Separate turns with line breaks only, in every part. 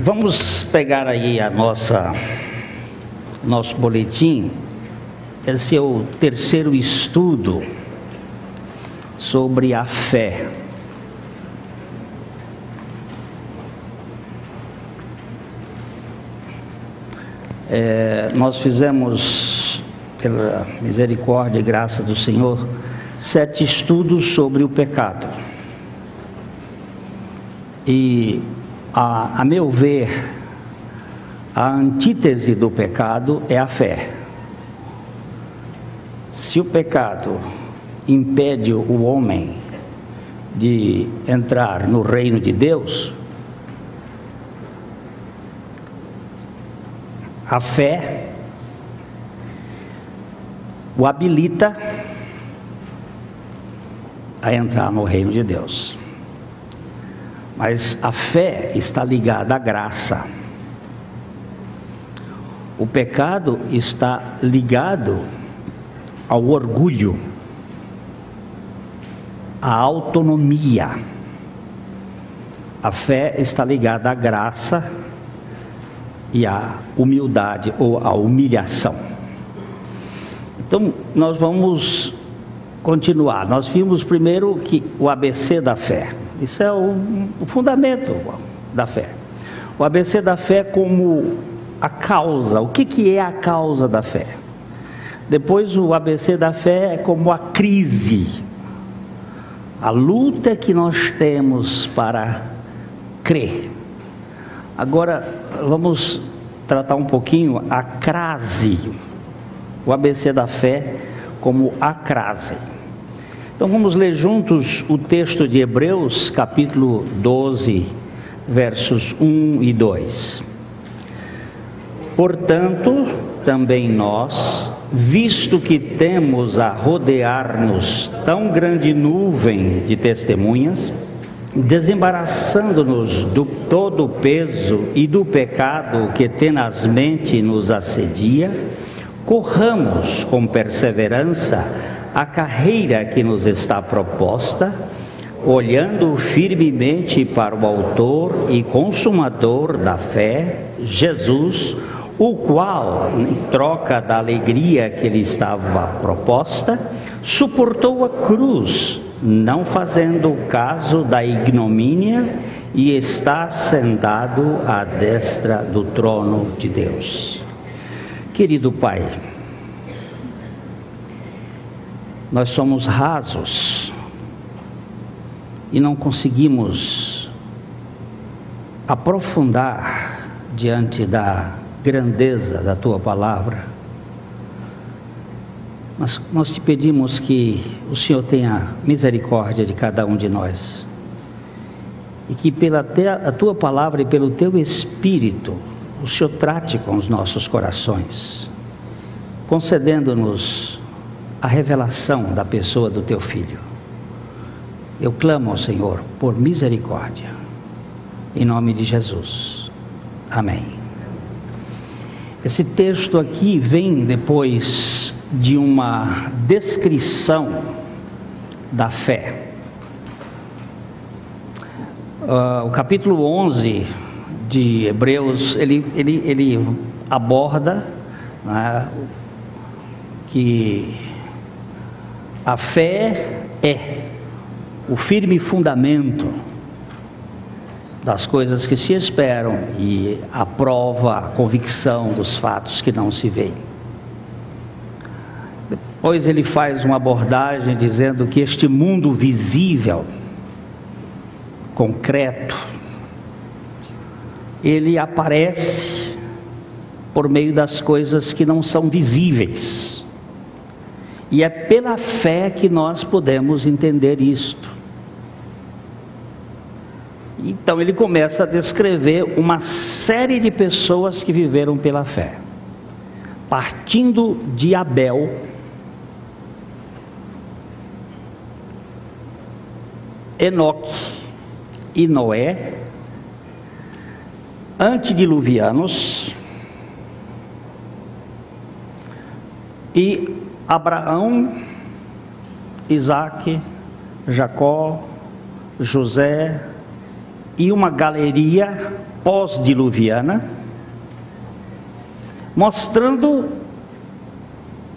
Vamos pegar aí nosso boletim. Esse é o terceiro estudo sobre a fé. Nós fizemos, pela misericórdia e graça do Senhor, 7 estudos sobre o pecado. E, a meu ver, a antítese do pecado é a fé. Se o pecado impede o homem de entrar no reino de Deus, a fé o habilita a entrar no reino de Deus. Mas a fé está ligada à graça. O pecado está ligado ao orgulho, à autonomia. A fé está ligada à graça e à humildade ou à humilhação. Então, nós vamos continuar. Nós vimos primeiro que o ABC da fé. Isso é o fundamento da fé. O ABC da fé como a causa. O que é a causa da fé? Depois o ABC da fé é como a crise. A luta que nós temos para crer. Agora vamos tratar um pouquinho a crase. O ABC da fé como a crase. Então vamos ler juntos o texto de Hebreus, capítulo 12, versos 1 e 2. Portanto, também nós, visto que temos a rodear-nos tão grande nuvem de testemunhas, desembaraçando-nos do todo o peso e do pecado que tenazmente nos assedia, corramos com perseverança a carreira que nos está proposta, olhando firmemente para o autor e consumador da fé, Jesus, o qual, em troca da alegria que lhe estava proposta, suportou a cruz, não fazendo caso da ignomínia, e está sentado à destra do trono de Deus. Querido Pai, nós somos rasos e não conseguimos aprofundar diante da grandeza da Tua palavra, mas nós te pedimos que o Senhor tenha misericórdia de cada um de nós e que pela a Tua palavra e pelo Teu Espírito o Senhor trate com os nossos corações, concedendo-nos a revelação da pessoa do Teu Filho. Eu clamo ao Senhor por misericórdia, em nome de Jesus, amém. Esse texto aqui vem depois de uma descrição da fé. O capítulo 11 de Hebreus, ele aborda, né, que a fé é o firme fundamento das coisas que se esperam e a prova, a convicção dos fatos que não se veem. Depois ele faz uma abordagem dizendo que este mundo visível, concreto, ele aparece por meio das coisas que não são visíveis. E é pela fé que nós podemos entender isto. Então ele começa a descrever uma série de pessoas que viveram pela fé. Partindo de Abel, Enoque e Noé, antediluvianos, e Abraão, Isaque, Jacó, José e uma galeria pós-diluviana, mostrando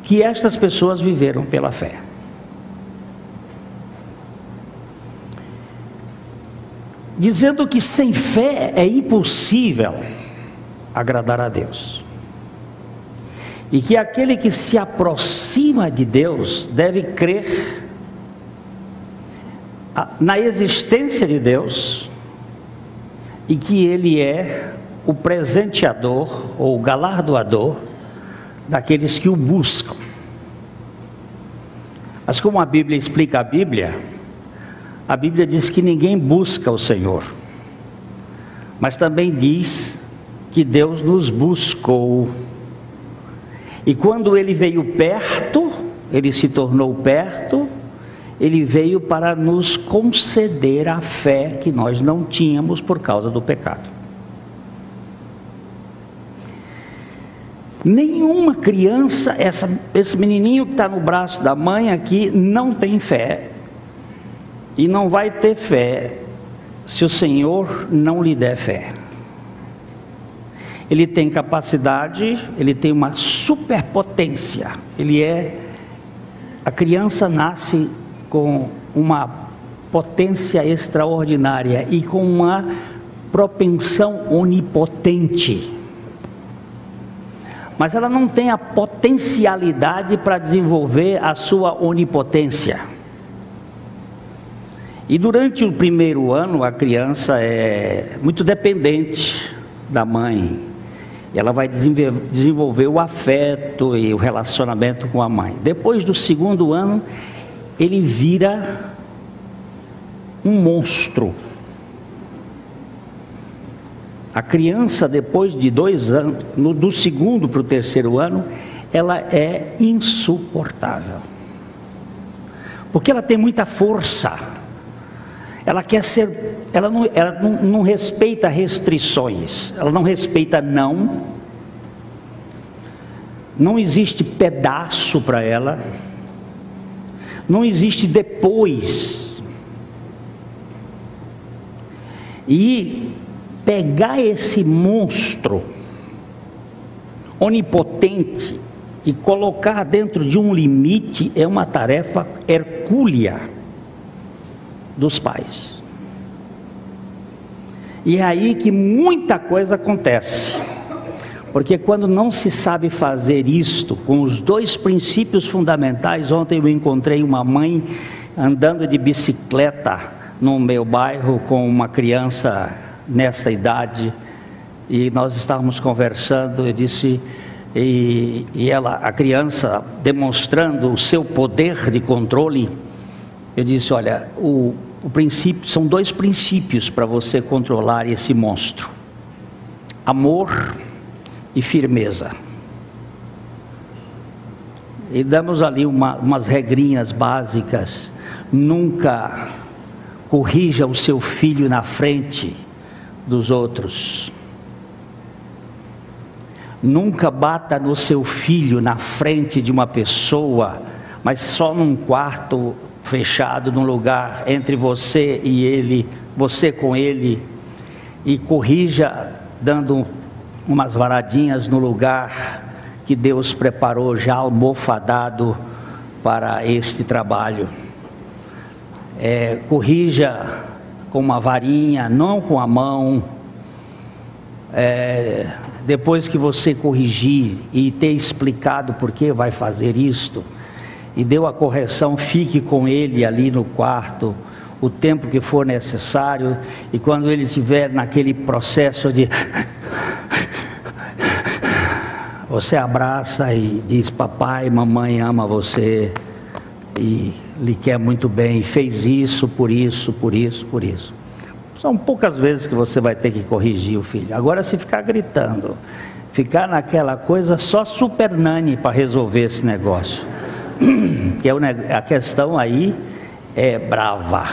que estas pessoas viveram pela fé. Dizendo que sem fé é impossível agradar a Deus. E que aquele que se aproxima de Deus deve crer na existência de Deus e que Ele é o presenteador ou o galardoador daqueles que o buscam. Mas como a Bíblia explica a Bíblia diz que ninguém busca o Senhor, mas também diz que Deus nos buscou. E quando Ele veio perto, Ele se tornou perto, Ele veio para nos conceder a fé que nós não tínhamos por causa do pecado. Nenhuma criança, esse menininho que está no braço da mãe aqui, não tem fé. E não vai ter fé se o Senhor não lhe der fé. Ele tem capacidade, ele tem uma superpotência. A criança nasce com uma potência extraordinária e com uma propensão onipotente. Mas ela não tem a potencialidade para desenvolver a sua onipotência. E durante o primeiro ano a criança é muito dependente da mãe. Ela vai desenvolver o afeto e o relacionamento com a mãe. Depois do segundo ano, ele vira um monstro. A criança, depois de 2 anos, do segundo para o terceiro ano, ela é insuportável. Porque ela tem muita força. Ela quer ser, ela não respeita restrições, ela não respeita não existe pedaço para ela, não existe depois. E pegar esse monstro onipotente e colocar dentro de um limite é uma tarefa hercúlea dos pais. E é aí que muita coisa acontece, porque quando não se sabe fazer isto com os 2 princípios fundamentais. Ontem eu encontrei uma mãe andando de bicicleta no meu bairro com uma criança nessa idade, e nós estávamos conversando. Eu disse, e a criança demonstrando o seu poder de controle. Eu disse, olha, o princípio, são 2 princípios para você controlar esse monstro: amor e firmeza. E damos ali umas regrinhas básicas. Nunca corrija o seu filho na frente dos outros. Nunca bata no seu filho na frente de uma pessoa, mas só num quarto fechado, num lugar entre você e ele, você com ele. E corrija dando umas varadinhas no lugar que Deus preparou já almofadado para este trabalho. Corrija com uma varinha, não com a mão. Depois que você corrigir e ter explicado por que vai fazer isto, e deu a correção, fique com ele ali no quarto o tempo que for necessário. E quando ele estiver naquele processo de você abraça e diz: papai, mamãe ama você e lhe quer muito bem, fez isso, por isso, por isso, por isso. São poucas vezes que você vai ter que corrigir o filho. Agora, se ficar gritando, ficar naquela coisa, só super nani para resolver esse negócio. Que a questão aí é brava.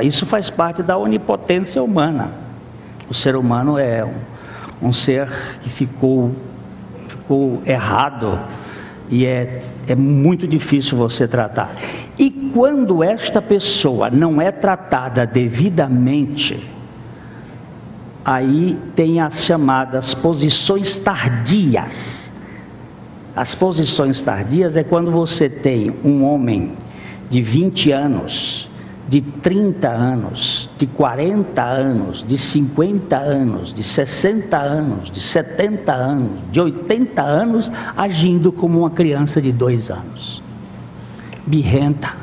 Isso faz parte da onipotência humana. O ser humano é um ser que ficou errado e é muito difícil você tratar. E quando esta pessoa não é tratada devidamente, aí tem as chamadas posições tardias. As posições tardias é quando você tem um homem de 20 anos, de 30 anos, de 40 anos, de 50 anos, de 60 anos, de 70 anos, de 80 anos, agindo como uma criança de 2 anos, birrenta.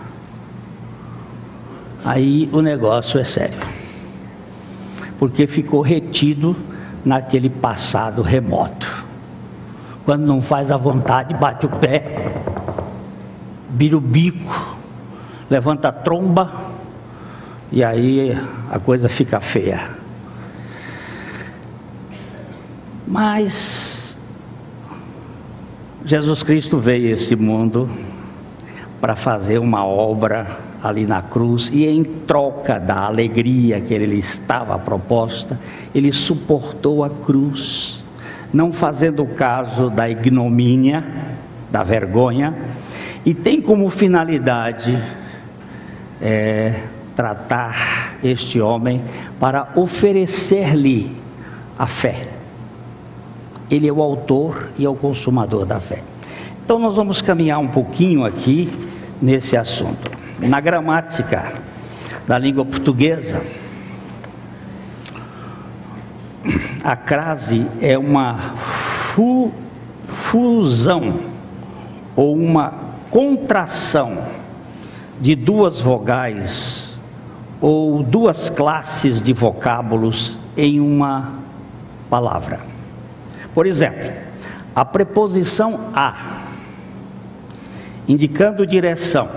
Aí o negócio é sério, porque ficou retido naquele passado remoto. Quando não faz a vontade, bate o pé, vira o bico, levanta a tromba, e aí a coisa fica feia. Mas Jesus Cristo veio a esse mundo para fazer uma obra ali na cruz, e em troca da alegria que ele estava proposta, ele suportou a cruz, não fazendo caso da ignomínia, da vergonha, e tem como finalidade tratar este homem para oferecer-lhe a fé. Ele é o autor e é o consumador da fé. Então nós vamos caminhar um pouquinho aqui nesse assunto. Na gramática da língua portuguesa, a crase é uma fusão ou uma contração de duas vogais ou duas classes de vocábulos em uma palavra. Por exemplo, a preposição a, indicando direção,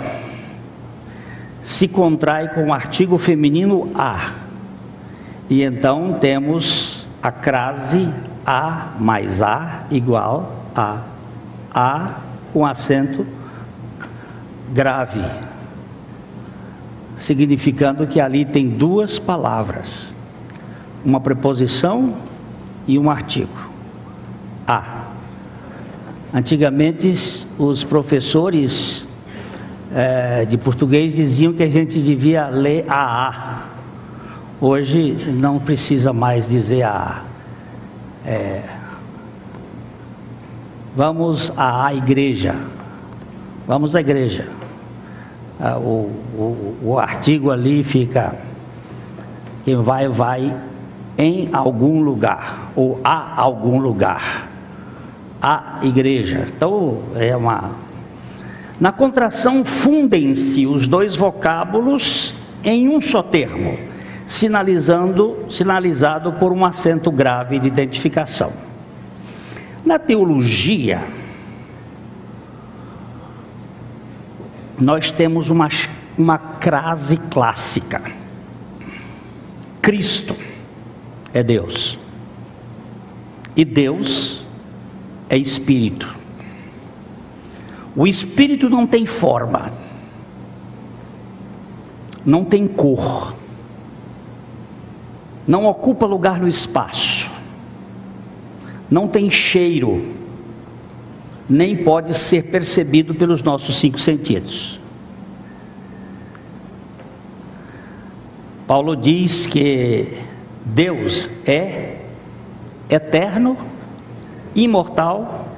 se contrai com o artigo feminino a, e então temos a crase a mais a igual a com acento grave, significando que ali tem duas palavras, uma preposição e um artigo, a. Antigamente os professores de português diziam que a gente devia ler a. Hoje não precisa mais dizer a. Vamos à igreja. Vamos à igreja. O artigo ali fica: quem vai em algum lugar, ou a algum lugar. A igreja. Então na contração fundem-se os dois vocábulos em um só termo, sinalizado por um acento grave de identificação. Na teologia, nós temos uma crase clássica: Cristo é Deus, e Deus é Espírito. O Espírito não tem forma, não tem cor, não ocupa lugar no espaço, não tem cheiro, nem pode ser percebido pelos nossos 5 sentidos. Paulo diz que Deus é eterno, imortal,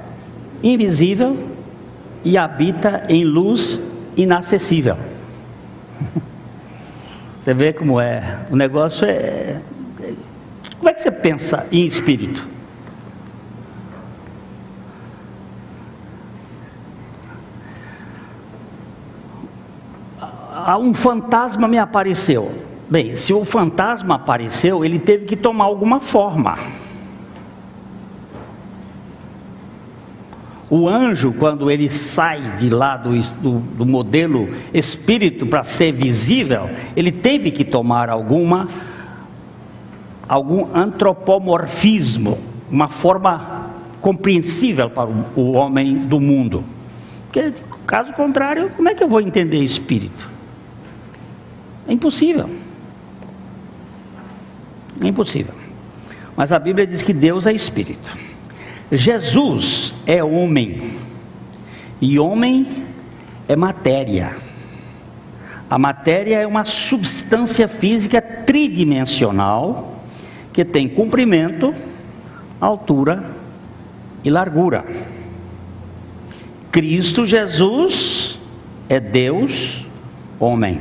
invisível e habita em luz inacessível. Você vê como é, o negócio é... Como é que você pensa em espírito? Um fantasma me apareceu. Bem, se o fantasma apareceu, ele teve que tomar alguma forma. O anjo, quando ele sai de lá do modelo espírito para ser visível, ele teve que tomar algum antropomorfismo, uma forma compreensível para o homem do mundo. Porque, caso contrário, como é que eu vou entender espírito? É impossível. É impossível. Mas a Bíblia diz que Deus é espírito. Jesus é homem, E homem é matéria. A matéria é uma substância física tridimensional que tem comprimento, altura e largura. Cristo Jesus é Deus, homem.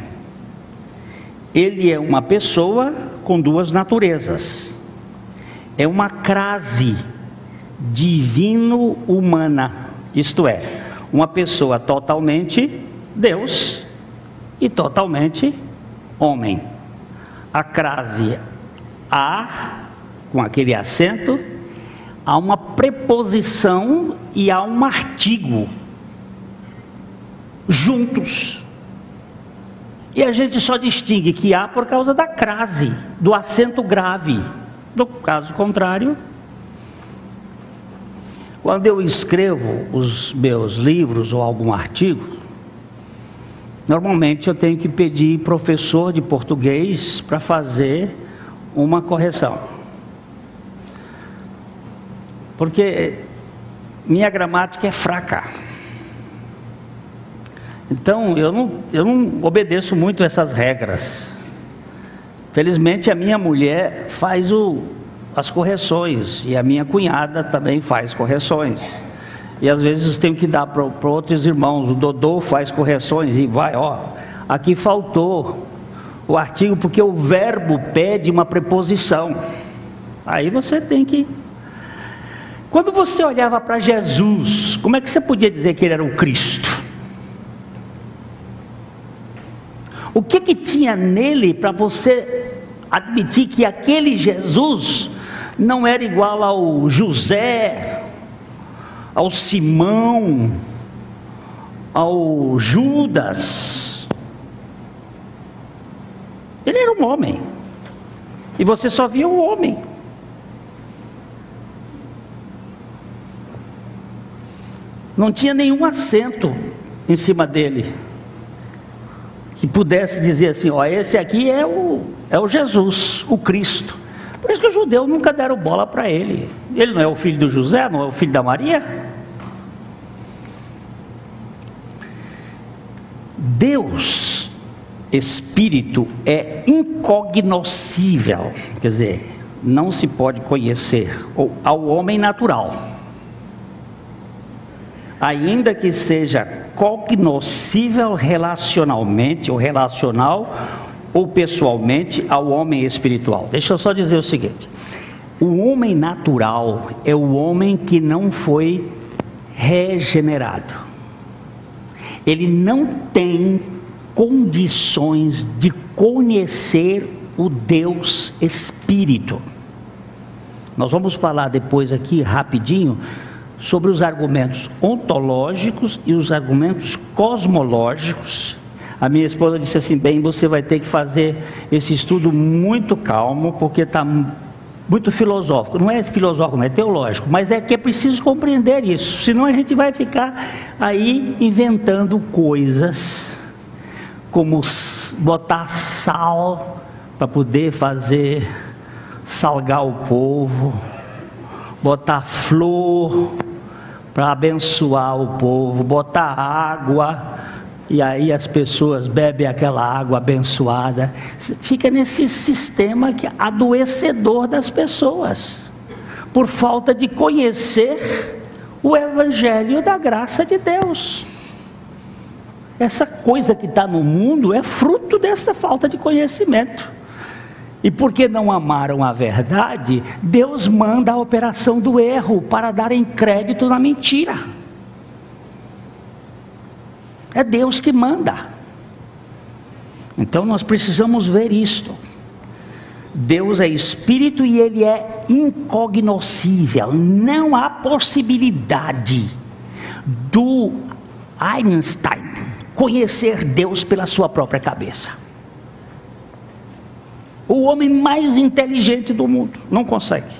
Ele é uma pessoa com duas naturezas. É uma crase divino-humana, isto é, uma pessoa totalmente Deus e totalmente homem. A crase A, com aquele acento, há uma preposição e há um artigo juntos. E a gente só distingue que há por causa da crase, do acento grave. No caso contrário, quando eu escrevo os meus livros ou algum artigo, normalmente eu tenho que pedir professor de português para fazer uma correção, porque minha gramática é fraca. Então eu não obedeço muito essas regras. Felizmente a minha mulher faz as correções, e a minha cunhada também faz correções, e às vezes tenho que dar para outros irmãos. O Dodô faz correções e vai, aqui faltou o artigo porque o verbo pede uma preposição. Aí você tem que... Quando você olhava para Jesus, como é que você podia dizer que ele era o Cristo? O que tinha nele para você admitir que aquele Jesus não era igual ao José, ao Simão, ao Judas? Ele era um homem, e você só via um homem. Não tinha nenhum acento em cima dele que pudesse dizer assim, esse aqui é o Jesus, o Cristo. Por isso que os judeus nunca deram bola para ele. Ele não é o filho do José, não é o filho da Maria? Deus, Espírito, é incognoscível, quer dizer, não se pode conhecer ao homem natural, ainda que seja cognoscível relacionalmente, ou relacional, ou pessoalmente, ao homem espiritual. Deixa eu só dizer o seguinte: o homem natural é o homem que não foi regenerado. Ele não tem condições de conhecer o Deus Espírito. Nós vamos falar depois aqui rapidinho sobre os argumentos ontológicos e os argumentos cosmológicos. A minha esposa disse assim, você vai ter que fazer esse estudo muito calmo, porque está muito filosófico. Não é filosófico, não é teológico, mas é que é preciso compreender isso, senão a gente vai ficar aí inventando coisas, como botar sal para poder salgar o povo, botar flor para abençoar o povo, botar água, e aí as pessoas bebem aquela água abençoada. Fica nesse sistema que é adoecedor das pessoas, por falta de conhecer o Evangelho da graça de Deus. Essa coisa que está no mundo é fruto dessa falta de conhecimento. E porque não amaram a verdade, Deus manda a operação do erro para darem crédito na mentira. É Deus que manda. Então nós precisamos ver isto. Deus é Espírito e Ele é incognoscível. Não há possibilidade do Einstein conhecer Deus pela sua própria cabeça. O homem mais inteligente do mundo não consegue.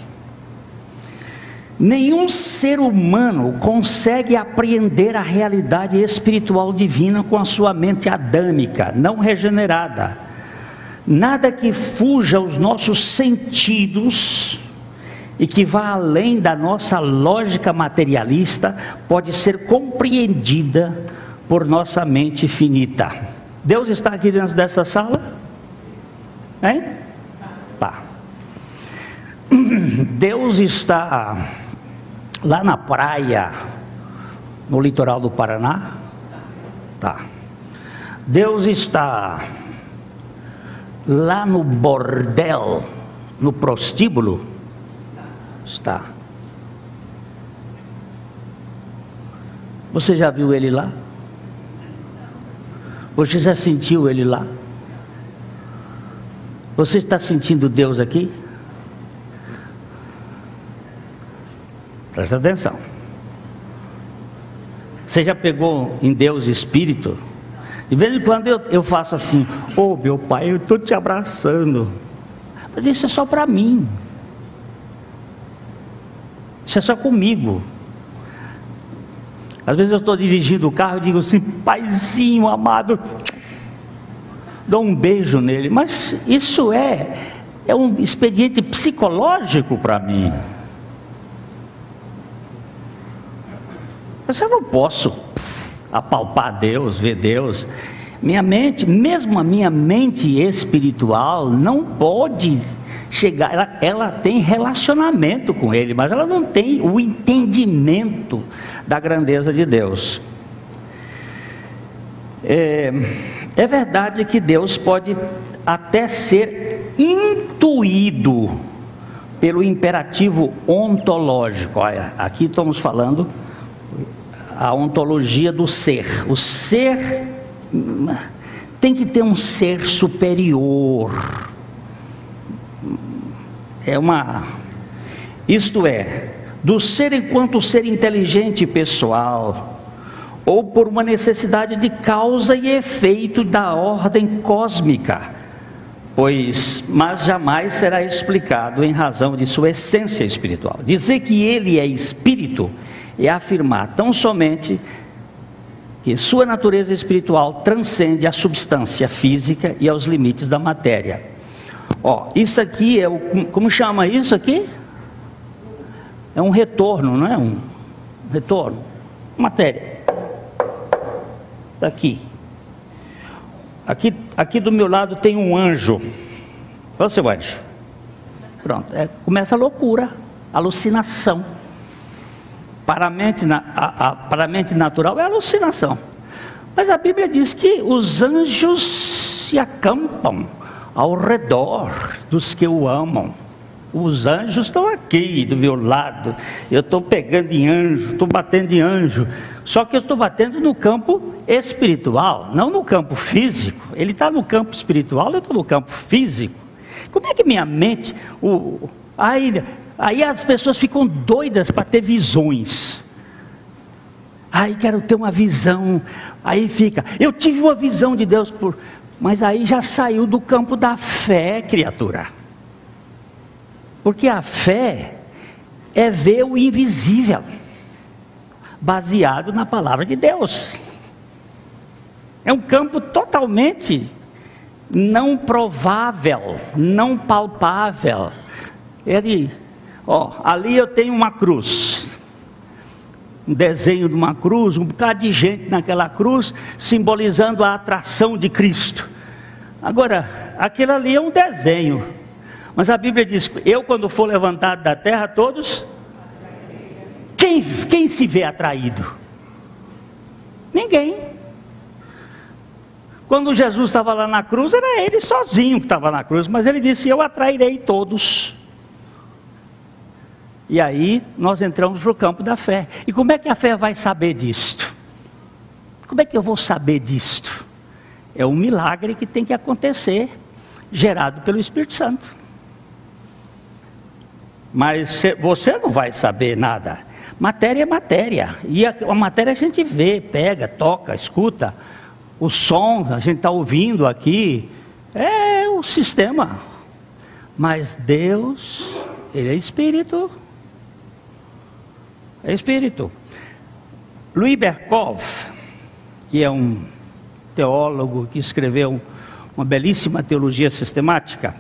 Nenhum ser humano consegue apreender a realidade espiritual divina com a sua mente adâmica, não regenerada. Nada que fuja aos nossos sentidos e que vá além da nossa lógica materialista, pode ser compreendida por nossa mente finita. Deus está aqui dentro dessa sala? Hein? Tá. Deus está lá na praia, no litoral do Paraná? Tá. Deus está lá no bordel, no prostíbulo? Está. Você já viu ele lá? Você já sentiu ele lá? Você está sentindo Deus aqui? Presta atenção. Você já pegou em Deus Espírito? De vez em quando eu faço assim: oh meu Pai, eu estou te abraçando. Mas isso é só para mim. Isso é só comigo. Às vezes eu estou dirigindo o carro e digo assim: Paizinho amado, dou um beijo nele. Mas isso é um expediente psicológico para mim. Mas eu não posso apalpar Deus, ver Deus. Minha mente, mesmo a minha mente espiritual, não pode chegar. Ela tem relacionamento com Ele, mas ela não tem o entendimento da grandeza de Deus. É verdade que Deus pode até ser intuído pelo imperativo ontológico. Olha, aqui estamos falando a ontologia do ser. O ser tem que ter um ser superior. Isto é, do ser enquanto ser inteligente e pessoal, ou por uma necessidade de causa e efeito da ordem cósmica, mas jamais será explicado em razão de sua essência espiritual. Dizer que ele é espírito é afirmar tão somente que sua natureza espiritual transcende a substância física e aos limites da matéria. Isso aqui é como chama isso aqui? É um retorno, não é? Um retorno, matéria. Está aqui. Aqui do meu lado tem um anjo. Olha o seu anjo. Pronto, começa a loucura, alucinação. Para a mente natural é alucinação. Mas a Bíblia diz que os anjos se acampam ao redor dos que o amam. Os anjos estão aqui do meu lado. Eu estou pegando em anjo, estou batendo em anjo. Só que eu estou batendo no campo espiritual, não no campo físico. Ele está no campo espiritual, eu estou no campo físico. Como é que minha mente... Aí as pessoas ficam doidas para ter visões. Quero ter uma visão. Aí fica, eu tive uma visão de Deus, mas aí já saiu do campo da fé, criatura. Porque a fé é ver o invisível, baseado na palavra de Deus. É um campo totalmente não provável, não palpável. Ali eu tenho uma cruz, um desenho de uma cruz, um bocado de gente naquela cruz, simbolizando a atração de Cristo. Agora, aquilo ali é um desenho, mas a Bíblia diz: eu quando for levantado da terra, todos, quem se vê atraído? Ninguém. Quando Jesus estava lá na cruz, era ele sozinho que estava na cruz, mas ele disse: eu atrairei todos. E aí nós entramos para o campo da fé. E como é que a fé vai saber disto? Como é que eu vou saber disto? É um milagre que tem que acontecer, gerado pelo Espírito Santo. Mas você não vai saber nada. Matéria é matéria. E a matéria a gente vê, pega, toca, escuta. O som a gente está ouvindo aqui. É o sistema. Mas Deus, Ele é Espírito. É Espírito. Louis Berkhof, que é um teólogo que escreveu uma belíssima teologia sistemática,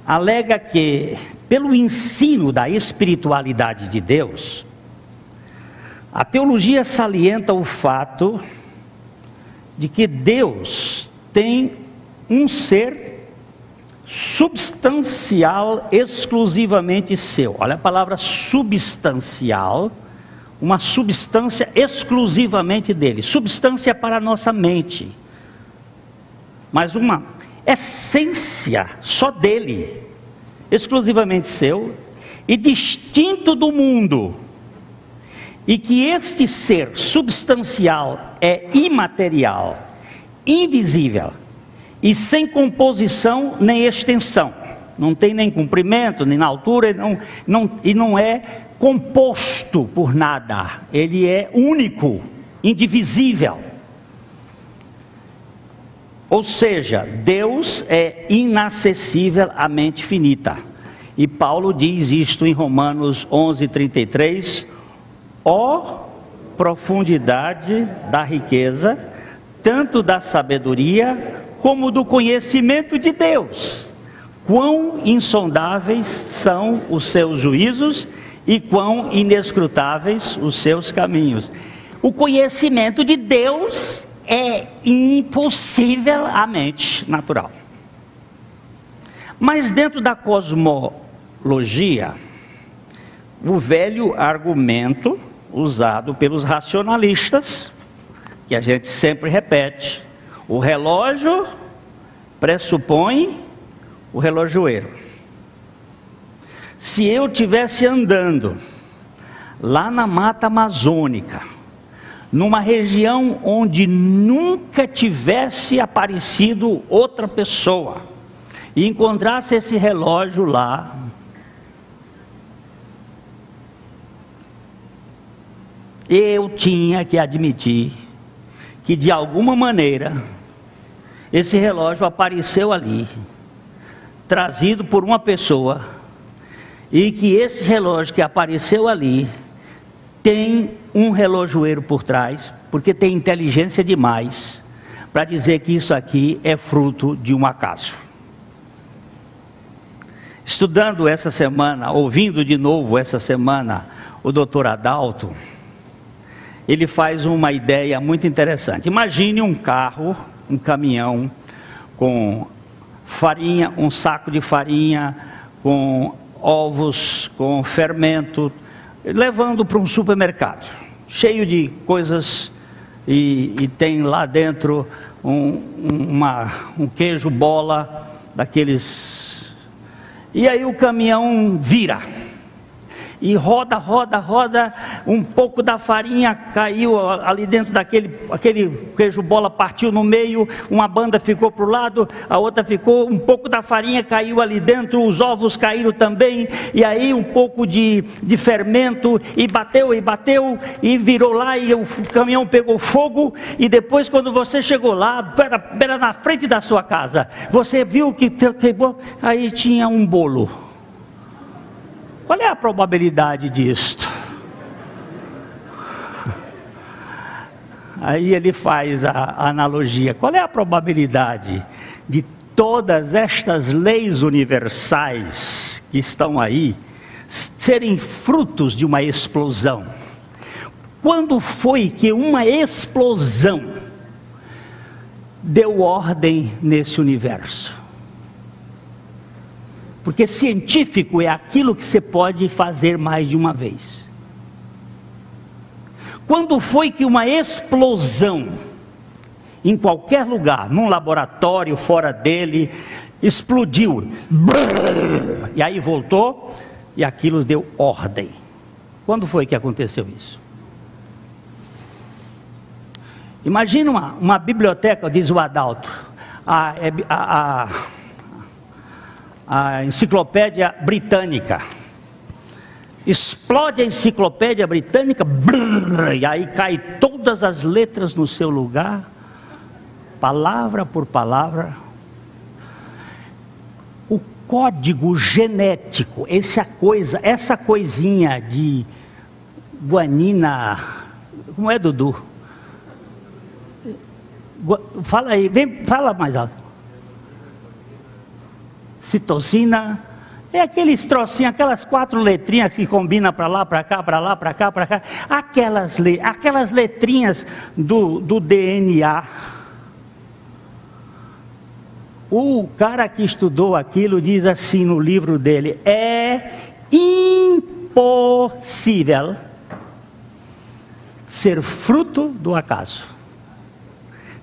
alega que pelo ensino da espiritualidade de Deus, a teologia salienta o fato de que Deus tem um ser substancial exclusivamente seu. Olha a palavra substancial, uma substância exclusivamente dele. Substância para a nossa mente, mas uma essência só dele, exclusivamente seu e distinto do mundo. E que este ser substancial é imaterial, invisível e sem composição nem extensão. Não tem nem comprimento, nem na altura, e não é composto por nada. Ele é único, indivisível. Ou seja, Deus é inacessível à mente finita. E Paulo diz isto em Romanos 11:33. Ó profundidade da riqueza, tanto da sabedoria como do conhecimento de Deus. Quão insondáveis são os seus juízos e quão inescrutáveis os seus caminhos. O conhecimento de Deus é impossível à mente natural. Mas dentro da cosmologia, o velho argumento usado pelos racionalistas, que a gente sempre repete: o relógio pressupõe o relojoeiro. Se eu estivesse andando lá na mata amazônica, numa região onde nunca tivesse aparecido outra pessoa, e encontrasse esse relógio lá, eu tinha que admitir que de alguma maneira esse relógio apareceu ali, trazido por uma pessoa, e que esse relógio que apareceu ali tem um relojoeiro por trás, porque tem inteligência demais para dizer que isso aqui é fruto de um acaso. Estudando essa semana, ouvindo de novo essa semana o Dr. Adalto, ele faz uma ideia muito interessante. Imagine um carro, um caminhão com farinha, um saco de farinha, com ovos, com fermento, levando para um supermercado, cheio de coisas, e tem lá dentro um queijo bola, daqueles, e aí o caminhão vira, e roda, um pouco da farinha caiu ali dentro aquele queijo bola partiu no meio, uma banda ficou para o lado, a outra ficou, um pouco da farinha caiu ali dentro, os ovos caíram também, e aí um pouco de fermento, e bateu, e virou lá, e o caminhão pegou fogo, e depois quando você chegou lá, era na frente da sua casa, você viu que queimou, aí tinha um bolo. Qual é a probabilidade disto? Aí ele faz a analogia. Qual é a probabilidade de todas estas leis universais que estão aí serem frutos de uma explosão? Quando foi que uma explosão deu ordem nesse universo? Porque científico é aquilo que você pode fazer mais de uma vez. Quando foi que uma explosão, em qualquer lugar, num laboratório, fora dele, explodiu, e aí voltou, e aquilo deu ordem? Quando foi que aconteceu isso? Imagina uma biblioteca, diz o Adalto, a enciclopédia britânica, explode a enciclopédia britânica, e aí cai todas as letras no seu lugar, palavra por palavra. O código genético, essa coisinha de guanina, como é, Dudu? Fala aí, fala mais alto. Citocina, É aqueles trocinhos, aquelas 4 letrinhas que combinam para lá, para cá, para lá, para cá, para cá. Aquelas letrinhas do DNA. O cara que estudou aquilo diz assim no livro dele: é impossível ser fruto do acaso.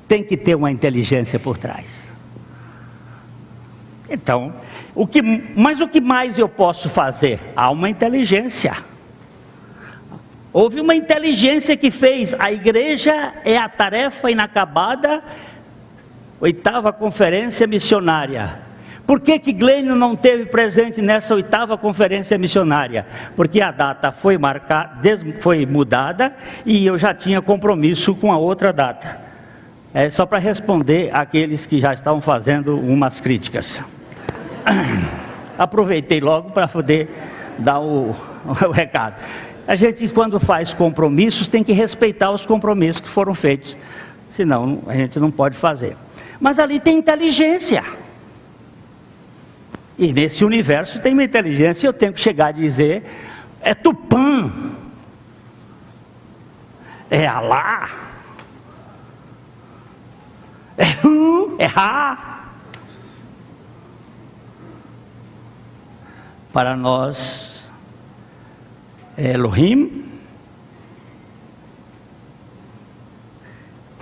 Tem que ter uma inteligência por trás. Então, mas o que mais eu posso fazer? Há uma inteligência. Houve uma inteligência que fez. A igreja é a tarefa inacabada, 8ª conferência missionária. Por que Glênio não teve presente nessa 8ª conferência missionária? Porque a data foi mudada e eu já tinha compromisso com a outra data. É só para responder àqueles que já estavam fazendo umas críticas. Aproveitei logo para poder dar o recado. A gente, quando faz compromissos, tem que respeitar os compromissos que foram feitos, senão a gente não pode fazer. Mas ali tem inteligência, e nesse universo tem uma inteligência. Eu tenho que chegar a dizer: é Tupã, é Alá, é Hu, é Ra. Para nós é Elohim.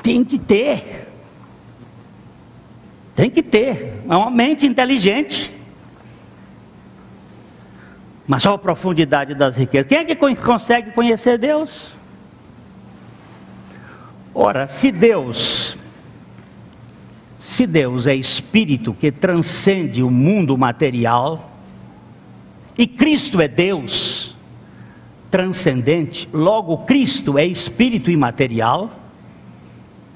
Tem que ter uma mente inteligente. Mas olha a profundidade das riquezas. Quem é que consegue conhecer Deus? Ora, se Deus é espírito que transcende o mundo material, e Cristo é Deus transcendente, logo Cristo é espírito imaterial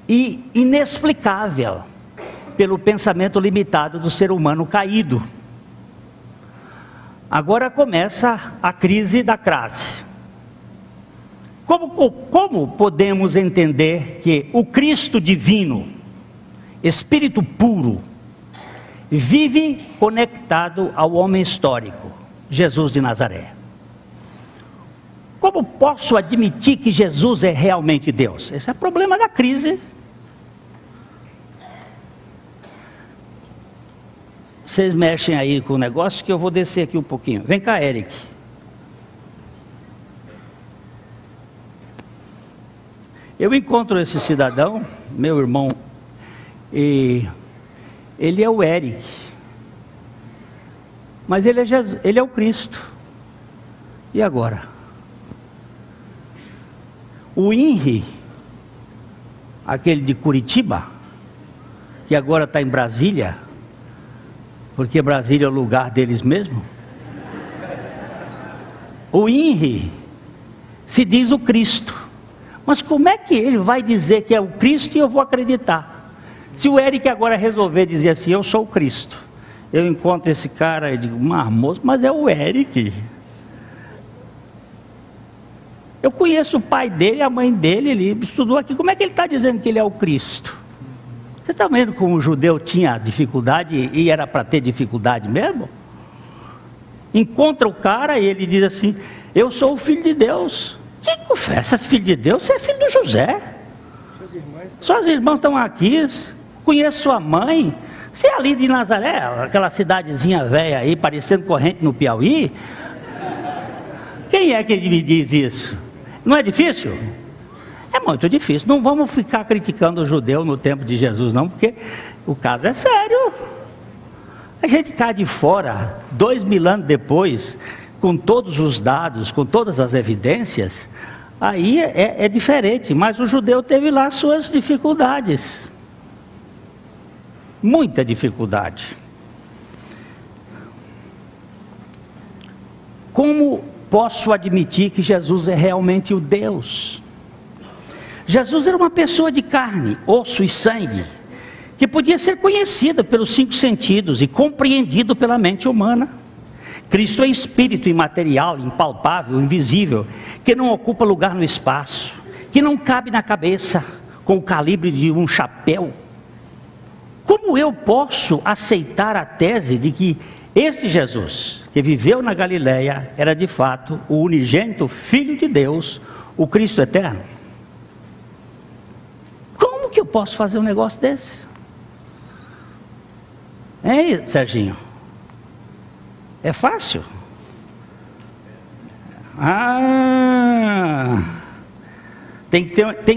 e inexplicável pelo pensamento limitado do ser humano caído. Agora começa a crise da crase. Como podemos entender que o Cristo divino, espírito puro, vive conectado ao homem histórico, Jesus de Nazaré? Como posso admitir que Jesus é realmente Deus? Esse é o problema da crise. Vocês mexem aí com o negócio que eu vou descer aqui um pouquinho. Vem cá, Eric. Eu encontro esse cidadão, meu irmão, e ele é o Eric. Mas ele é Jesus, ele é o Cristo. E agora? O Henry, aquele de Curitiba, que agora está em Brasília, porque Brasília é o lugar deles mesmo. O Henry se diz o Cristo. Mas como é que ele vai dizer que é o Cristo e eu vou acreditar? Se o Eric agora resolver dizer assim: eu sou o Cristo, eu encontro esse cara e digo: moço, mas é o Eric. Eu conheço o pai dele, a mãe dele, ele estudou aqui. Como é que ele está dizendo que ele é o Cristo? Você está vendo como o judeu tinha dificuldade e era para ter dificuldade mesmo? Encontra o cara e ele diz assim: eu sou o filho de Deus. Que confessa, filho de Deus? Você é filho do José. Suas irmãs estão aqui. Conheço sua mãe. Você é ali de Nazaré, aquela cidadezinha velha aí, parecendo Corrente no Piauí. Quem é que me diz isso? Não é difícil? É muito difícil. Não vamos ficar criticando o judeu no tempo de Jesus, não, porque o caso é sério. A gente cá de fora, 2000 anos depois, com todos os dados, com todas as evidências, aí é diferente. Mas o judeu teve lá suas dificuldades. Muita dificuldade. Como posso admitir que Jesus é realmente o Deus? Jesus era uma pessoa de carne, osso e sangue, que podia ser conhecida pelos 5 sentidos e compreendido pela mente humana. Cristo é espírito imaterial, impalpável, invisível, que não ocupa lugar no espaço, que não cabe na cabeça com o calibre de um chapéu. Como eu posso aceitar a tese de que esse Jesus, que viveu na Galileia, era de fato o unigênito Filho de Deus, o Cristo eterno. Como que eu posso fazer um negócio desse? Hein, Serginho? É fácil? Tem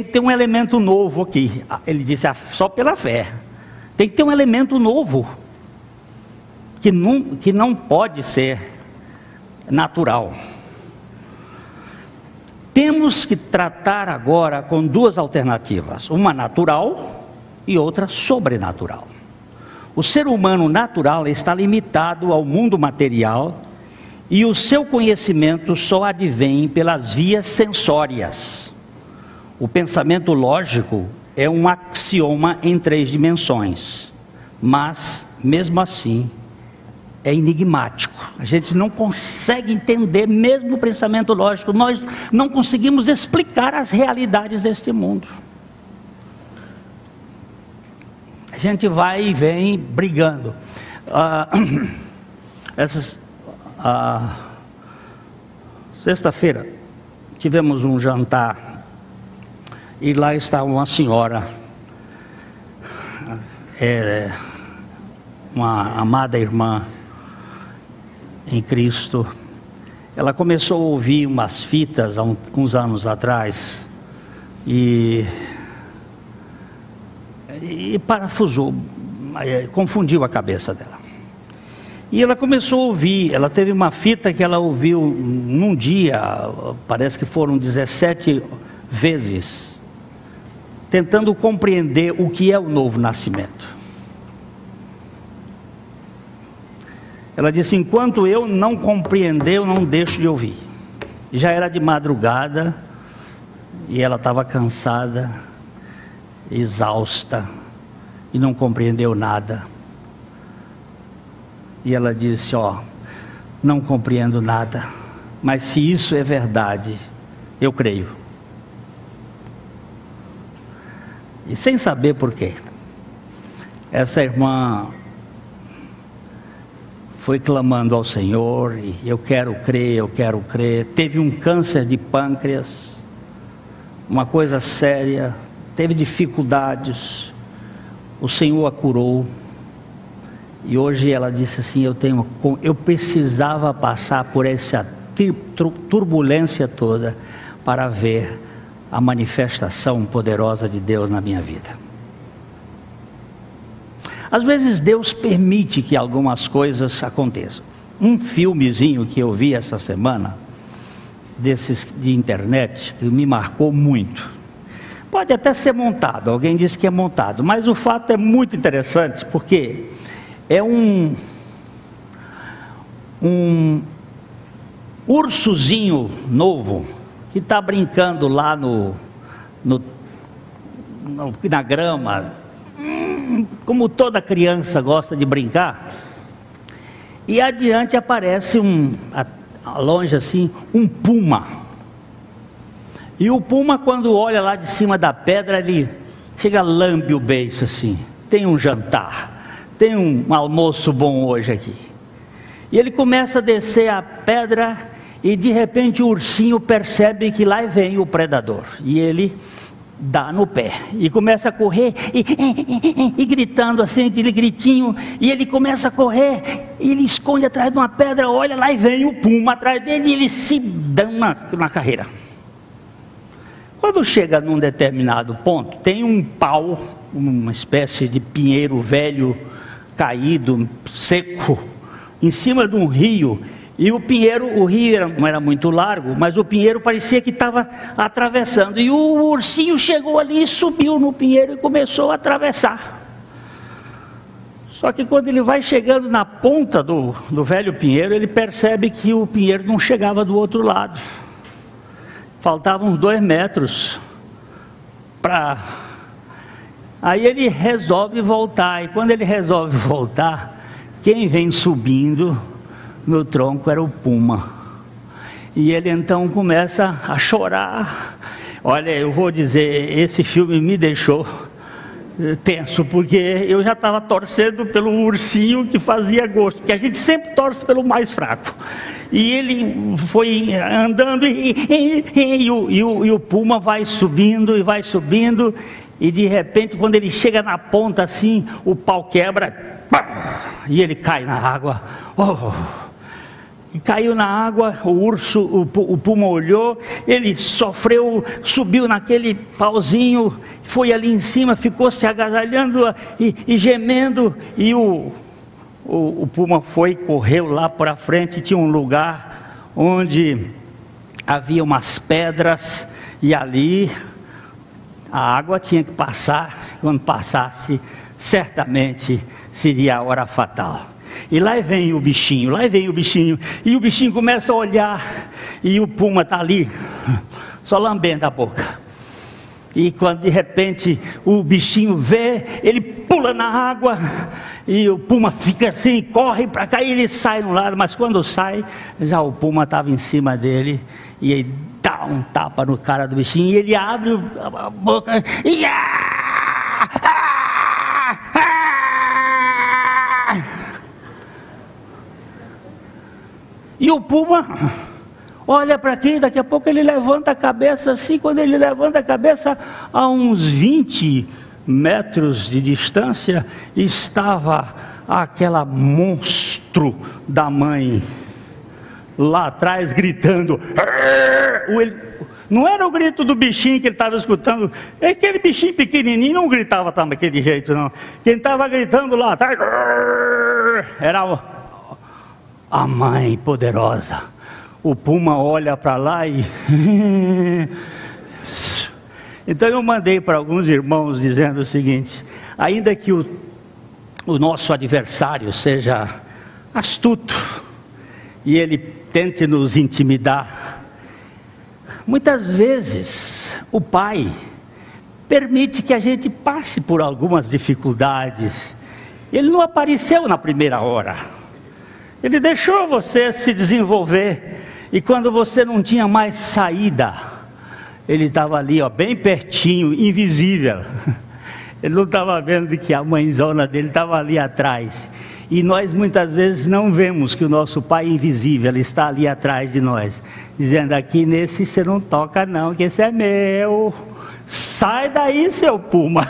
que ter um elemento novo aqui. Ele disse, só pela fé. Tem que ter um elemento novo, que não pode ser natural. Temos que tratar agora com duas alternativas, uma natural e outra sobrenatural. O ser humano natural está limitado ao mundo material e o seu conhecimento só advém pelas vias sensórias. O pensamento lógico é um axioma em 3 dimensões, mas, mesmo assim, é enigmático. A gente não consegue entender mesmo o pensamento lógico. Nós não conseguimos explicar as realidades deste mundo. A gente vai e vem brigando. Sexta-feira tivemos um jantar e lá estava uma senhora, uma amada irmã em Cristo. Ela começou a ouvir umas fitas há uns anos atrás e parafusou, confundiu a cabeça dela. E ela começou a ouvir, ela teve uma fita que ela ouviu num dia, parece que foram 17 vezes, tentando compreender o que é o novo nascimento. Ela disse, enquanto eu não compreender, eu não deixo de ouvir. Já era de madrugada, e ela estava cansada, exausta, e não compreendeu nada. E ela disse, não compreendo nada, mas se isso é verdade, eu creio. E sem saber por quê, essa irmã foi clamando ao Senhor, e eu quero crer. Teve um câncer de pâncreas, uma coisa séria, teve dificuldades, o Senhor a curou. E hoje ela disse assim, eu precisava passar por essa turbulência toda para ver a manifestação poderosa de Deus na minha vida. Às vezes Deus permite que algumas coisas aconteçam. Um filmezinho que eu vi essa semana, desses de internet, que me marcou muito. Pode até ser montado, alguém disse que é montado, mas o fato é muito interessante, porque é um ursozinho novo, que está brincando lá na grama, como toda criança gosta de brincar, e adiante aparece longe assim, um puma. E o puma, quando olha lá de cima da pedra, ele chega, lambe o beiço assim, tem um jantar, tem um almoço bom hoje aqui. E ele começa a descer a pedra, e de repente o ursinho percebe que lá vem o predador, e ele dá no pé, e começa a correr, e gritando assim, aquele gritinho, e ele começa a correr, e ele esconde atrás de uma pedra, olha lá e vem o puma atrás dele, e ele se dá na carreira. Quando chega num determinado ponto, tem um pau, uma espécie de pinheiro velho, caído, seco, em cima de um rio. E o rio não era muito largo, mas o pinheiro parecia que estava atravessando. E o ursinho chegou ali e subiu no pinheiro e começou a atravessar. Só que quando ele vai chegando na ponta do velho pinheiro, ele percebe que o pinheiro não chegava do outro lado. Faltavam uns 2 metros para... Aí ele resolve voltar. E quando ele resolve voltar, quem vem subindo no tronco era o puma. E ele então começa a chorar. Olha, eu vou dizer, esse filme me deixou tenso, porque eu já estava torcendo pelo ursinho que fazia gosto, que a gente sempre torce pelo mais fraco. E ele foi andando e o puma vai subindo e vai subindo, e de repente, quando ele chega na ponta assim, o pau quebra, e ele cai na água. E caiu na água, o puma olhou, ele sofreu, subiu naquele pauzinho, foi ali em cima, ficou se agasalhando e gemendo, e o puma correu lá para frente. Tinha um lugar onde havia umas pedras, e ali a água tinha que passar. Quando passasse, certamente seria a hora fatal. E lá vem o bichinho, e o bichinho começa a olhar, e o puma está ali, só lambendo a boca. E quando de repente o bichinho vê, ele pula na água, e o puma fica assim, corre para cá, e ele sai no lado, mas quando sai, já o puma estava em cima dele, e ele dá um tapa no cara do bichinho, e ele abre a boca, e o puma olha para aqui, daqui a pouco ele levanta a cabeça assim. Quando ele levanta a cabeça, a uns 20 metros de distância, estava aquela monstro da mãe, lá atrás gritando. Não era o grito do bichinho que ele estava escutando, aquele bichinho pequenininho não gritava daquele jeito não. Quem estava gritando lá atrás era a mãe poderosa. O puma olha para lá e então eu mandei para alguns irmãos dizendo o seguinte: ainda que o nosso adversário seja astuto e ele tente nos intimidar, muitas vezes o Pai permite que a gente passe por algumas dificuldades. Ele não apareceu na primeira hora. Ele deixou você se desenvolver, e quando você não tinha mais saída, ele estava ali, bem pertinho, invisível. Ele não estava vendo que a mãezona dele estava ali atrás. E nós muitas vezes não vemos que o nosso Pai invisível está ali atrás de nós, dizendo: aqui nesse você não toca não, que esse é meu, sai daí seu puma.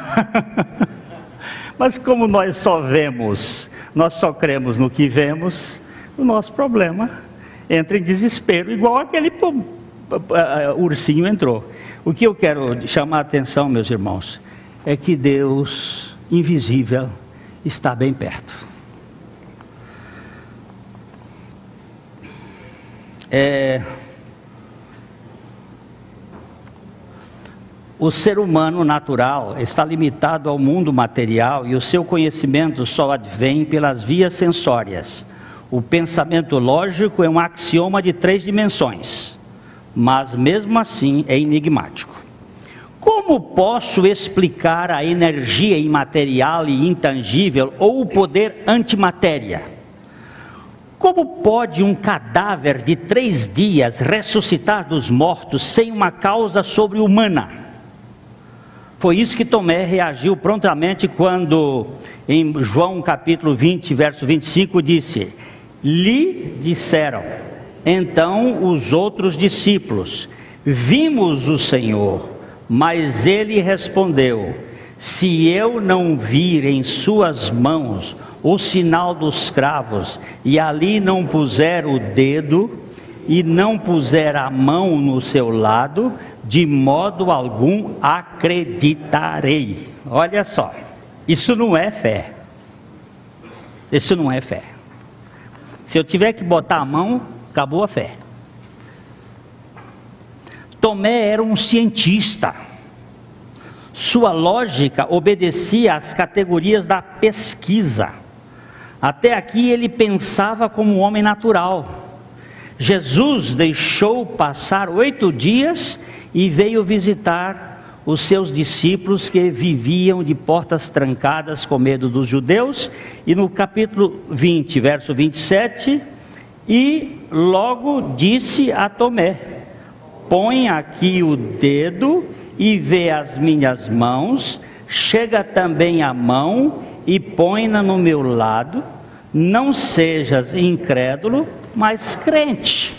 Mas como nós só cremos no que vemos, o nosso problema entra em desespero, igual aquele ursinho entrou. O que eu quero chamar a atenção, meus irmãos, é que Deus invisível está bem perto. O ser humano natural está limitado ao mundo material, e o seu conhecimento só advém pelas vias sensórias. O pensamento lógico é um axioma de 3 dimensões, mas mesmo assim é enigmático. Como posso explicar a energia imaterial e intangível, ou o poder antimatéria? Como pode um cadáver de 3 dias ressuscitar dos mortos sem uma causa sobre-humana? Foi isso que Tomé reagiu prontamente quando, em João capítulo 20, verso 25, disse: lhe disseram então os outros discípulos: vimos o Senhor. Mas ele respondeu: se eu não vir em suas mãos o sinal dos cravos, e ali não puser o dedo, e não puser a mão no seu lado, de modo algum acreditarei. Olha só, isso não é fé. Isso não é fé. Se eu tiver que botar a mão, acabou a fé. Tomé era um cientista. Sua lógica obedecia às categorias da pesquisa. Até aqui ele pensava como um homem natural. Jesus deixou passar 8 dias e veio visitar os seus discípulos, que viviam de portas trancadas com medo dos judeus. E no capítulo 20, verso 27, e logo disse a Tomé: põe aqui o dedo e vê as minhas mãos, chega também a mão e põe-na no meu lado. Não sejas incrédulo, mas crente.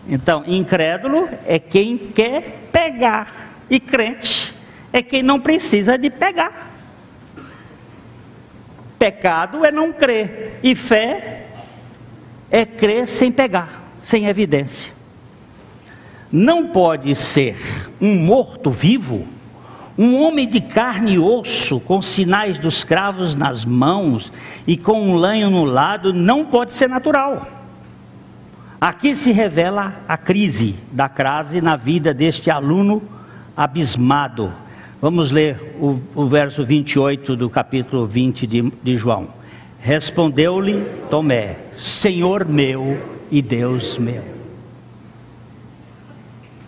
Então, incrédulo é quem quer pegar, e crente é quem não precisa de pegar. Pecado é não crer, e fé é crer sem pegar, sem evidência. Não pode ser um morto-vivo, um homem de carne e osso, com sinais dos cravos nas mãos e com um lanho no lado, não pode ser natural. Aqui se revela a crise da crase na vida deste aluno abismado. Vamos ler o verso 28 do capítulo 20 de João. Respondeu-lhe Tomé: Senhor meu e Deus meu.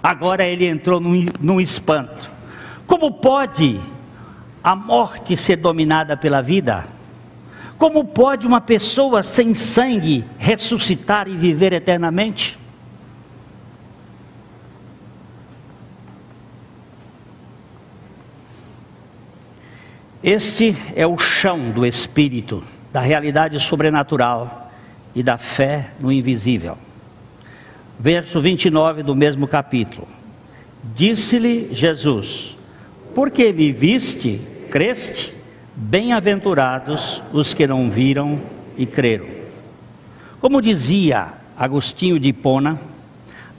Agora ele entrou num espanto. Como pode a morte ser dominada pela vida? Como pode uma pessoa sem sangue ressuscitar e viver eternamente? Este é o chão do Espírito, da realidade sobrenatural e da fé no invisível. Verso 29 do mesmo capítulo. Disse-lhe Jesus: Porque me viste, creste? Bem-aventurados os que não viram e creram. Como dizia Agostinho de Hipona,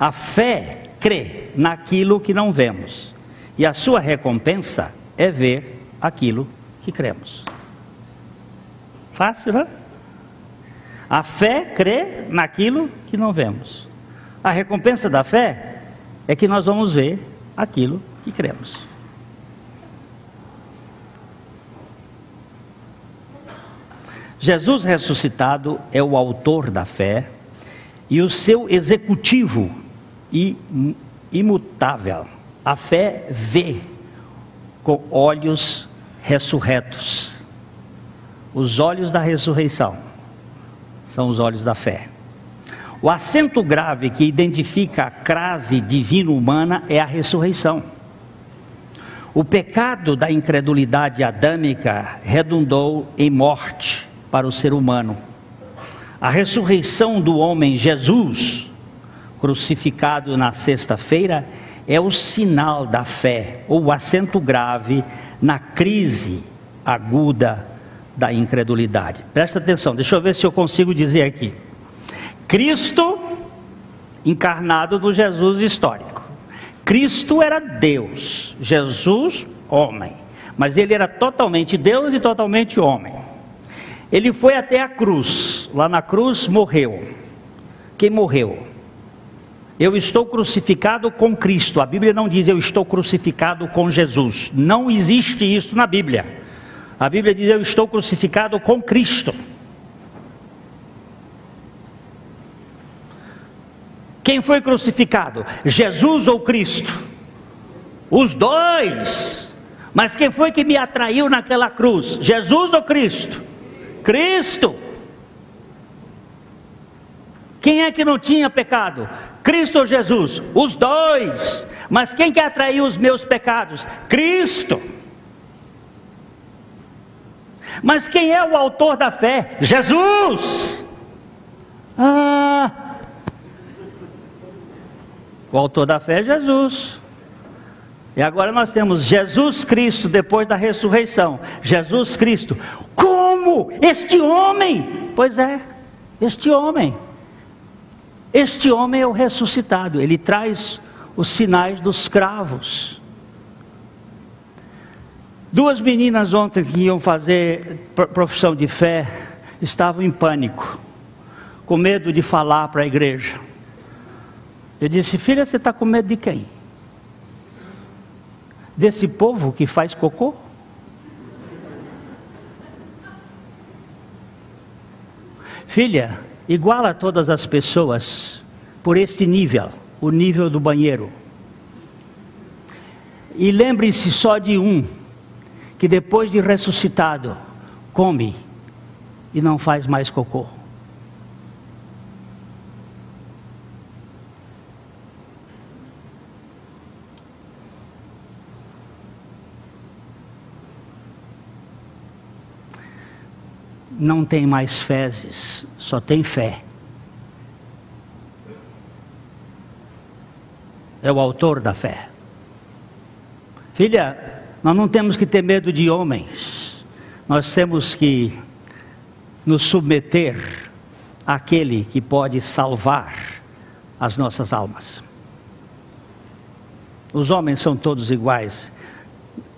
a fé crê naquilo que não vemos, e a sua recompensa é ver aquilo que cremos. Fácil, não é? A fé crê naquilo que não vemos. A recompensa da fé é que nós vamos ver aquilo que cremos. Jesus ressuscitado é o autor da fé e o seu executivo imutável. A fé vê com olhos ressurretos. Os olhos da ressurreição são os olhos da fé. O acento grave que identifica a crase divino-humana é a ressurreição. O pecado da incredulidade adâmica redundou em morte para o ser humano. A ressurreição do homem Jesus, crucificado na sexta-feira, é o sinal da fé, ou o acento grave na crise aguda da incredulidade. Presta atenção, deixa eu ver se eu consigo dizer aqui. Cristo encarnado no Jesus histórico. Cristo era Deus, Jesus homem, mas ele era totalmente Deus e totalmente homem. Ele foi até a cruz, lá na cruz morreu. Quem morreu? Eu estou crucificado com Cristo. A Bíblia não diz eu estou crucificado com Jesus. Não existe isso na Bíblia. A Bíblia diz eu estou crucificado com Cristo. Quem foi crucificado? Jesus ou Cristo? Os dois. Mas quem foi que me atraiu naquela cruz? Jesus ou Cristo? Cristo. Quem é que não tinha pecado? Cristo ou Jesus? Os dois. Mas quem que atraiu os meus pecados? Cristo. Mas quem é o autor da fé? Jesus. O autor da fé é Jesus. E agora nós temos Jesus Cristo depois da ressurreição. Jesus Cristo. Como? Este homem? Pois é, este homem. Este homem é o ressuscitado. Ele traz os sinais dos cravos. Duas meninas ontem que iam fazer profissão de fé estavam em pânico, com medo de falar para a igreja. Eu disse: filha, você está com medo de quem? Desse povo que faz cocô? Filha, iguala todas as pessoas por este nível, o nível do banheiro. E lembre-se só de um, que depois de ressuscitado, come e não faz mais cocô. não tem mais fezes, só tem fé. É o autor da fé. Filha, nós não temos que ter medo de homens, nós temos que nos submeter àquele que pode salvar as nossas almas. Os homens são todos iguais,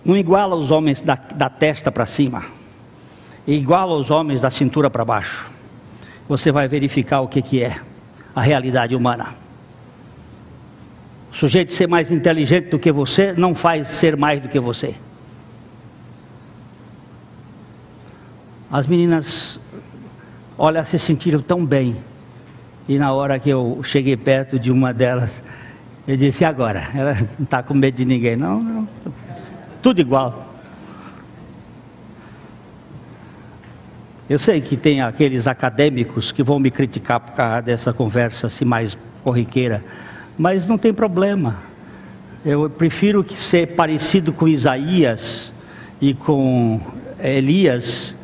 não iguala os homens da testa para cima, iguala os homens da cintura para baixo. Você vai verificar o que é a realidade humana. O sujeito ser mais inteligente do que você não faz ser mais do que você. As meninas, olha, se sentiram tão bem. E na hora que eu cheguei perto de uma delas, eu disse: e agora? Ela não está com medo de ninguém, não. Tudo igual. Eu sei que tem aqueles acadêmicos que vão me criticar por causa dessa conversa assim mais corriqueira, mas não tem problema. Eu prefiro que ser parecido com Isaías e com Elias.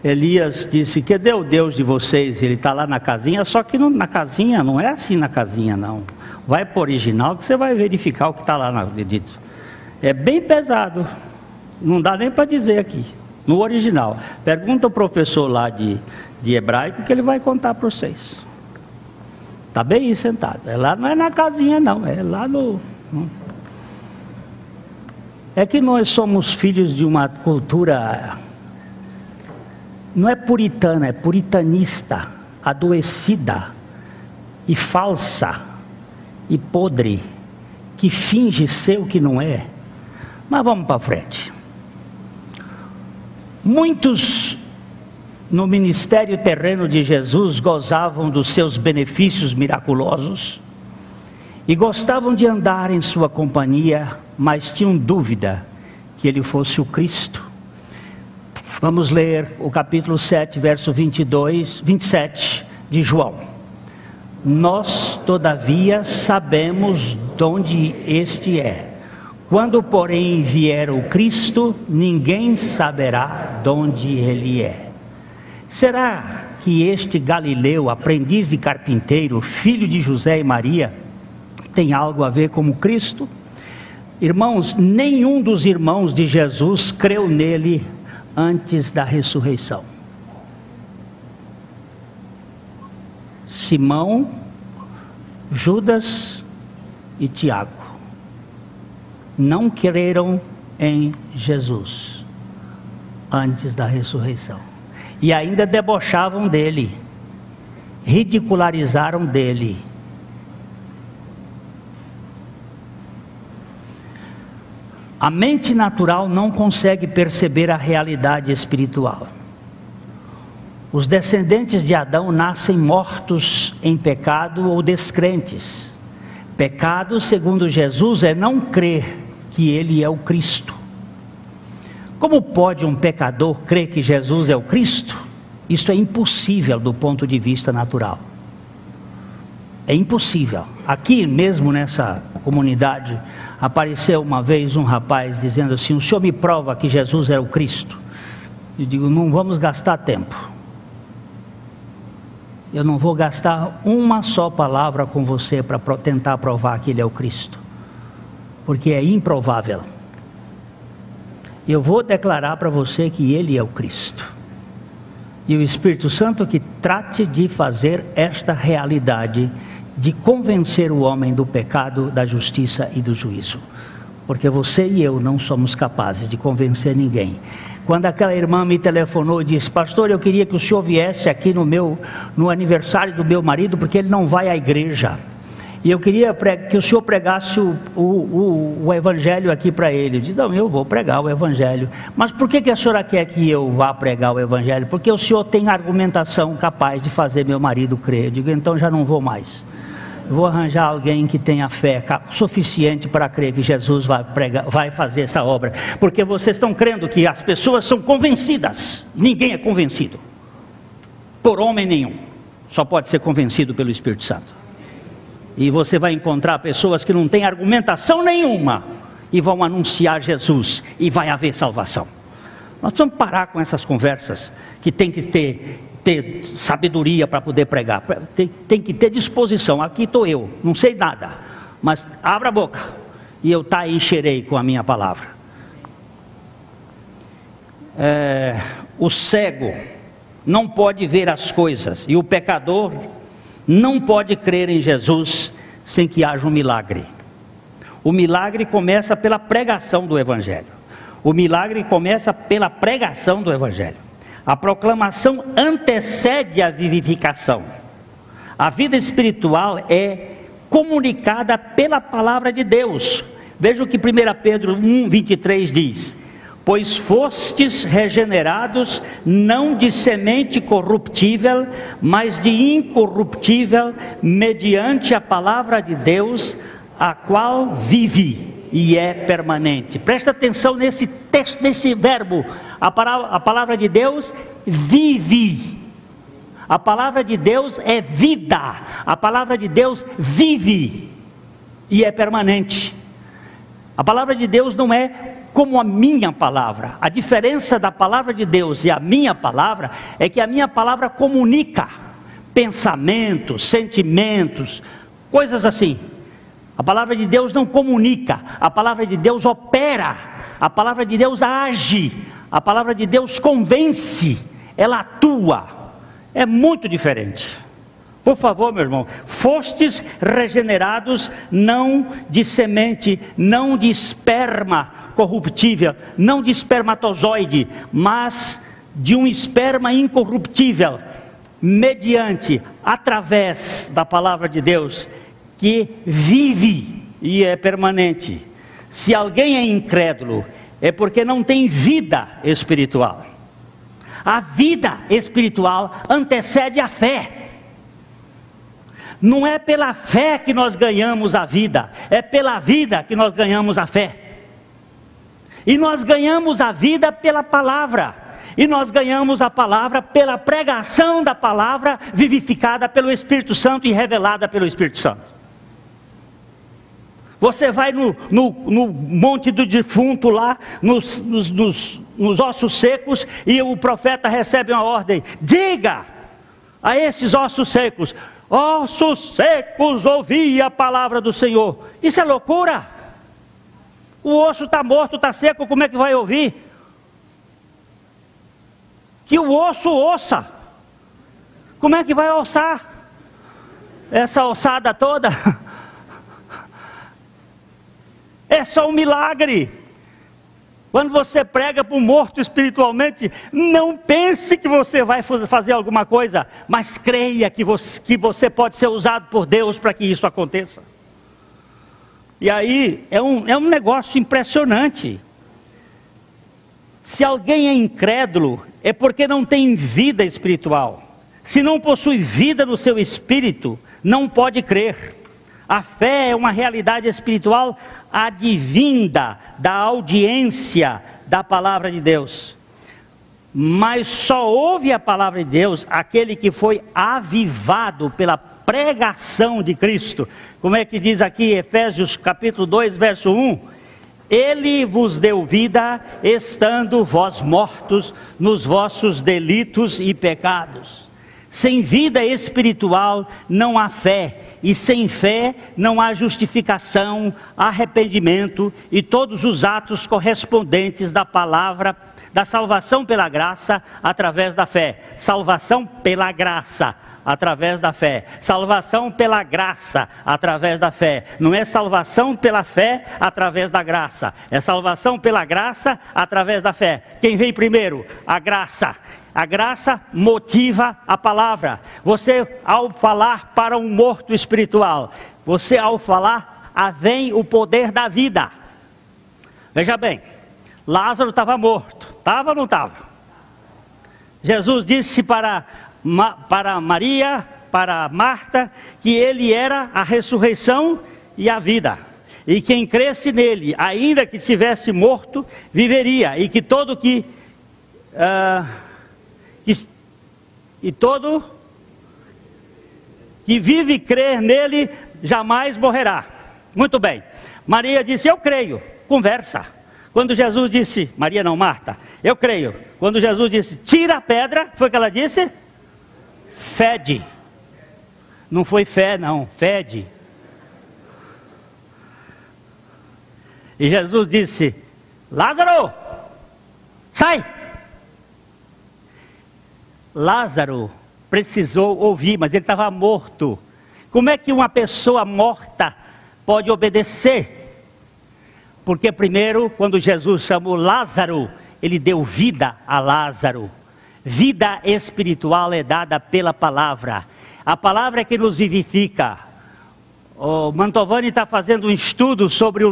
Elias disse: cadê o Deus de vocês? Ele está lá na casinha, só que na casinha, não é assim na casinha não. Vai para o original que você vai verificar o que está lá na dito. É bem pesado, não dá nem para dizer aqui, no original. Pergunta o professor lá de hebraico que ele vai contar para vocês. Está bem aí sentado, lá não é na casinha não, é lá no... É que nós somos filhos de uma cultura, não é puritana, é puritanista, adoecida e falsa e podre, que finge ser o que não é. Mas vamos para frente. Muitos no ministério terreno de Jesus gozavam dos seus benefícios miraculosos e gostavam de andar em sua companhia, mas tinham dúvida que ele fosse o Cristo. Vamos ler o capítulo 7, verso 27 de João. Nós, todavia, sabemos de onde este é. Quando, porém, vier o Cristo, ninguém saberá de onde ele é. Será que este Galileu, aprendiz de carpinteiro, filho de José e Maria, tem algo a ver com o Cristo? Irmãos, nenhum dos irmãos de Jesus creu nele antes da ressurreição. Simão, Judas e Tiago não creram em Jesus antes da ressurreição. E ainda debochavam dele, ridicularizaram dele. A mente natural não consegue perceber a realidade espiritual. Os descendentes de Adão nascem mortos em pecado ou descrentes. Pecado, segundo Jesus, é não crer que ele é o Cristo. Como pode um pecador crer que Jesus é o Cristo? Isso é impossível do ponto de vista natural. É impossível. Aqui mesmo nessa comunidade, apareceu uma vez um rapaz dizendo assim: o senhor me prova que Jesus é o Cristo? Eu digo: não vamos gastar tempo. Eu não vou gastar uma só palavra com você para tentar provar que ele é o Cristo, porque é improvável. Eu vou declarar para você que ele é o Cristo, e o Espírito Santo que trate de fazer esta realidade, de convencer o homem do pecado, da justiça e do juízo, porque você e eu não somos capazes de convencer ninguém. Quando aquela irmã me telefonou e disse: pastor, eu queria que o senhor viesse aqui no aniversário do meu marido, porque ele não vai à igreja, e eu queria que o senhor pregasse o evangelho aqui para ele. Eu disse: não, eu vou pregar o evangelho. Mas por que a senhora quer que eu vá pregar o evangelho? Porque o senhor tem argumentação capaz de fazer meu marido crer. Eu digo: então já não vou mais. Eu vou arranjar alguém que tenha fé suficiente para crer que Jesus vai fazer essa obra. Porque vocês estão crendo que as pessoas são convencidas. Ninguém é convencido por homem nenhum. Só pode ser convencido pelo Espírito Santo. E você vai encontrar pessoas que não têm argumentação nenhuma e vão anunciar Jesus, e vai haver salvação. Nós precisamos parar com essas conversas, que tem que ter sabedoria para poder pregar, tem que ter disposição. Aqui estou eu, não sei nada, mas abra a boca, e eu encherei com a minha palavra. O cego não pode ver as coisas, e o pecador não pode crer em Jesus sem que haja um milagre. O milagre começa pela pregação do Evangelho. O milagre começa pela pregação do Evangelho. A proclamação antecede a vivificação. A vida espiritual é comunicada pela palavra de Deus. Veja o que 1 Pedro 1:23 diz: pois fostes regenerados, não de semente corruptível, mas de incorruptível, mediante a palavra de Deus, a qual vive e é permanente. Presta atenção nesse texto, nesse verbo. A palavra de Deus vive. A palavra de Deus é vida. A palavra de Deus vive e é permanente. A palavra de Deus não é como a minha palavra. A diferença da palavra de Deus e a minha palavra é que a minha palavra comunica pensamentos, sentimentos, coisas assim. A palavra de Deus não comunica, a palavra de Deus opera, a palavra de Deus age, a palavra de Deus convence, ela atua. É muito diferente. Por favor, meu irmão, fostes regenerados não de semente, não de esperma corruptível, não de espermatozoide, mas de um esperma incorruptível, mediante, através da palavra de Deus, que vive e é permanente. Se alguém é incrédulo, é porque não tem vida espiritual. A vida espiritual antecede a fé. Não é pela fé que nós ganhamos a vida, é pela vida que nós ganhamos a fé. E nós ganhamos a vida pela palavra, e nós ganhamos a palavra pela pregação da palavra, vivificada pelo Espírito Santo e revelada pelo Espírito Santo. Você vai no monte do defunto lá, nos ossos secos, e o profeta recebe uma ordem: diga a esses ossos secos: ossos secos, ouvi a palavra do Senhor. Isso é loucura. O osso está morto, está seco, como é que vai ouvir? Que o osso ouça. Como é que vai ossar? Essa ossada toda é só um milagre. Quando você prega para um morto espiritualmente, não pense que você vai fazer alguma coisa, mas creia que você pode ser usado por Deus para que isso aconteça. E aí é um negócio impressionante. Se alguém é incrédulo, é porque não tem vida espiritual. Se não possui vida no seu espírito, não pode crer. A fé é uma realidade espiritual advinda da audiência da palavra de Deus. Mas só ouve a palavra de Deus aquele que foi avivado pela pregação de Cristo. Como é que diz aqui Efésios capítulo 2, verso 1? Ele vos deu vida, estando vós mortos nos vossos delitos e pecados. Sem vida espiritual não há fé, e sem fé não há justificação, arrependimento e todos os atos correspondentes da palavra, da salvação pela graça através da fé. Salvação pela graça através da fé. Salvação pela graça através da fé. Não é salvação pela fé através da graça. É salvação pela graça através da fé. Quem vem primeiro? A graça. A graça motiva a palavra. Você, ao falar para um morto espiritual, você, ao falar, vem o poder da vida. Veja bem, Lázaro estava morto. Estava ou não estava? Jesus disse para Maria, para Marta, que ele era a ressurreição e a vida. E quem cresce nele, ainda que estivesse morto, viveria. E que todo que vive e crer nele, jamais morrerá. Muito bem. Maria disse: eu creio. Conversa. Quando Jesus disse, Maria não, Marta, eu creio. Quando Jesus disse, tira a pedra, foi o que ela disse? Fede. Não foi fé não, fede. E Jesus disse, Lázaro, sai. Lázaro precisou ouvir, mas ele estava morto. Como é que uma pessoa morta pode obedecer? Porque primeiro, quando Jesus chamou Lázaro, ele deu vida a Lázaro. Vida espiritual é dada pela palavra. A palavra é que nos vivifica. O Mantovani está fazendo um estudo sobre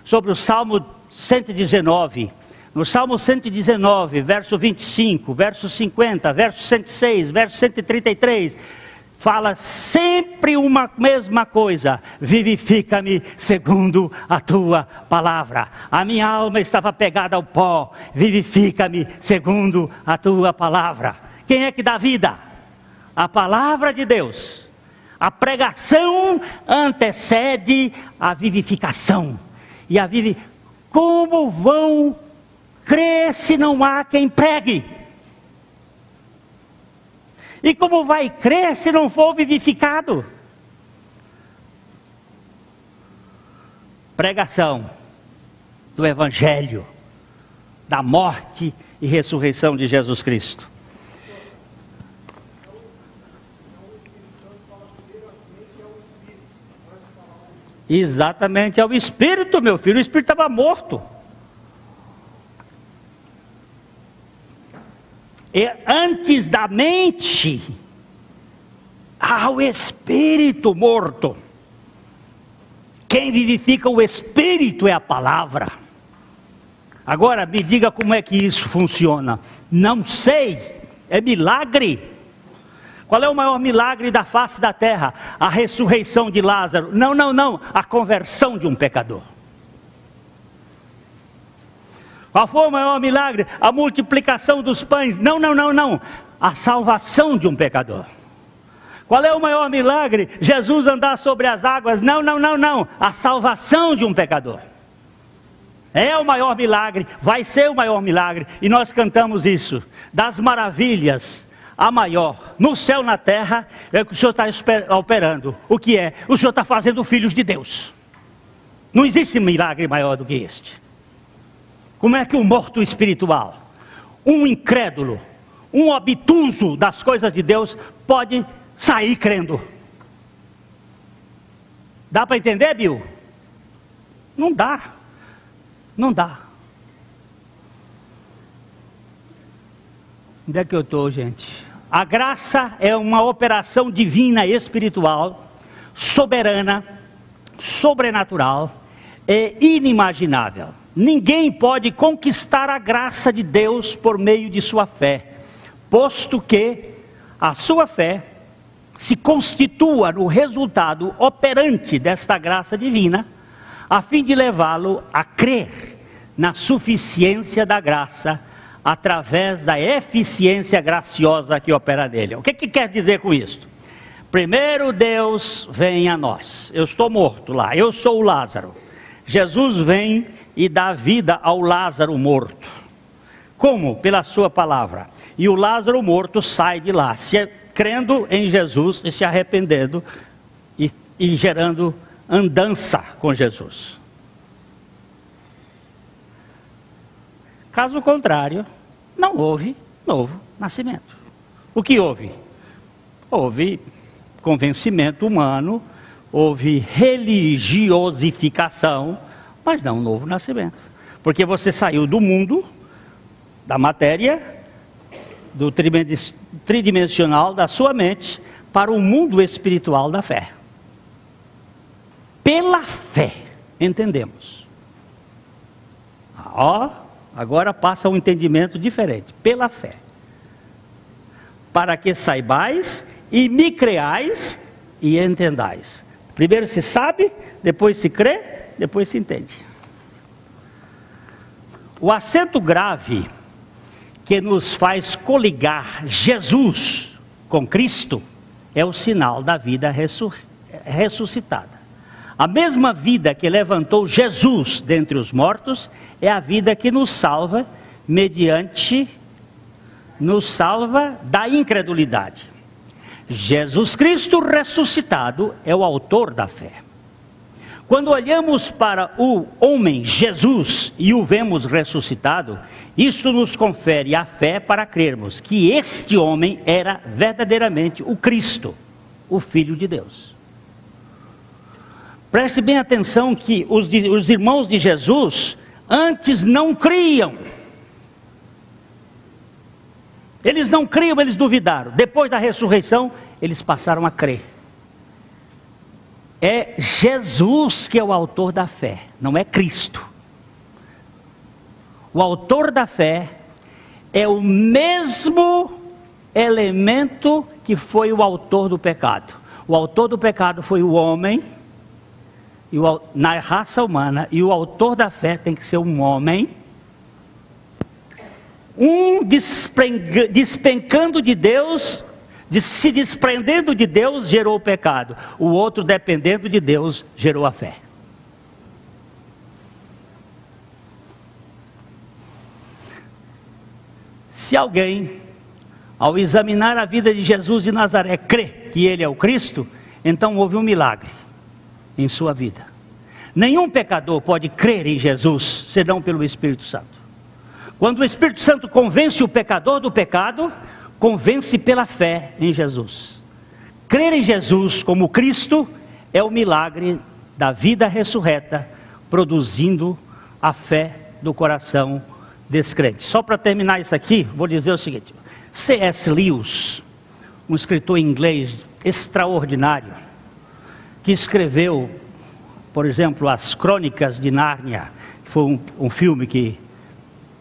sobre o Salmo 119. No Salmo 119, verso 25, verso 50, verso 106, verso 133... fala sempre uma mesma coisa: vivifica-me segundo a tua palavra. A minha alma estava pegada ao pó, vivifica-me segundo a tua palavra. Quem é que dá vida? A palavra de Deus. A pregação antecede a vivificação. E como vão crer se não há quem pregue? E como vai crer se não for vivificado? Pregação do Evangelho, da morte e ressurreição de Jesus Cristo. Exatamente, é o Espírito, meu filho. O Espírito estava morto. E antes da mente, há o Espírito morto. Quem vivifica o Espírito é a palavra. Agora me diga como é que isso funciona. Não sei, é milagre. Qual é o maior milagre da face da terra? A ressurreição de Lázaro. Não, a conversão de um pecador. Qual foi o maior milagre? A multiplicação dos pães. Não. A salvação de um pecador. Qual é o maior milagre? Jesus andar sobre as águas. Não. A salvação de um pecador. É o maior milagre, vai ser o maior milagre. E nós cantamos isso. Das maravilhas, a maior. No céu, na terra, é o que o Senhor está operando. O que é? O Senhor está fazendo filhos de Deus. Não existe milagre maior do que este. Como é que um morto espiritual, um incrédulo, um obtuso das coisas de Deus pode sair crendo? Dá para entender, Bill? Não dá. Onde é que eu estou, gente? A graça é uma operação divina espiritual, soberana, sobrenatural e inimaginável. Ninguém pode conquistar a graça de Deus por meio de sua fé, posto que a sua fé se constitua no resultado operante desta graça divina, a fim de levá-lo a crer na suficiência da graça, através da eficiência graciosa que opera nele. O que quer dizer com isso? Primeiro Deus vem a nós. Eu estou morto lá, eu sou o Lázaro. Jesus vem e dá vida ao Lázaro morto. Como? Pela sua palavra. E o Lázaro morto sai de lá, crendo em Jesus e se arrependendo e gerando andança com Jesus. Caso contrário, não houve novo nascimento. O que houve? Houve convencimento humano, houve religiosificação, mas não novo nascimento. Porque você saiu do mundo, da matéria, do tridimensional da sua mente, para o mundo espiritual da fé. Pela fé, entendemos. Agora passa um entendimento diferente. Pela fé. Para que saibais e me creais e entendais. Primeiro se sabe, depois se crê, depois se entende. O acento grave que nos faz coligar Jesus com Cristo é o sinal da vida ressuscitada. A mesma vida que levantou Jesus dentre os mortos é a vida que nos salva da incredulidade. Jesus Cristo ressuscitado é o autor da fé. Quando olhamos para o homem Jesus e o vemos ressuscitado, isso nos confere a fé para crermos que este homem era verdadeiramente o Cristo, o Filho de Deus. Preste bem atenção que os irmãos de Jesus antes não criam. Eles não criam, eles duvidaram. Depois da ressurreição, eles passaram a crer. É Jesus que é o autor da fé, não é Cristo. O autor da fé é o mesmo elemento que foi o autor do pecado. O autor do pecado foi o homem, na raça humana, e o autor da fé tem que ser um homem. Um despencando de Deus, se desprendendo de Deus, gerou o pecado. O outro, dependendo de Deus, gerou a fé. Se alguém, ao examinar a vida de Jesus de Nazaré, crê que ele é o Cristo, então houve um milagre em sua vida. Nenhum pecador pode crer em Jesus, senão pelo Espírito Santo. Quando o Espírito Santo convence o pecador do pecado, convence pela fé em Jesus. Crer em Jesus como Cristo é o milagre da vida ressurreta, produzindo a fé do coração descrente. Só para terminar isso aqui, vou dizer o seguinte: C.S. Lewis, um escritor inglês extraordinário, que escreveu, por exemplo, As Crônicas de Nárnia, que foi um filme que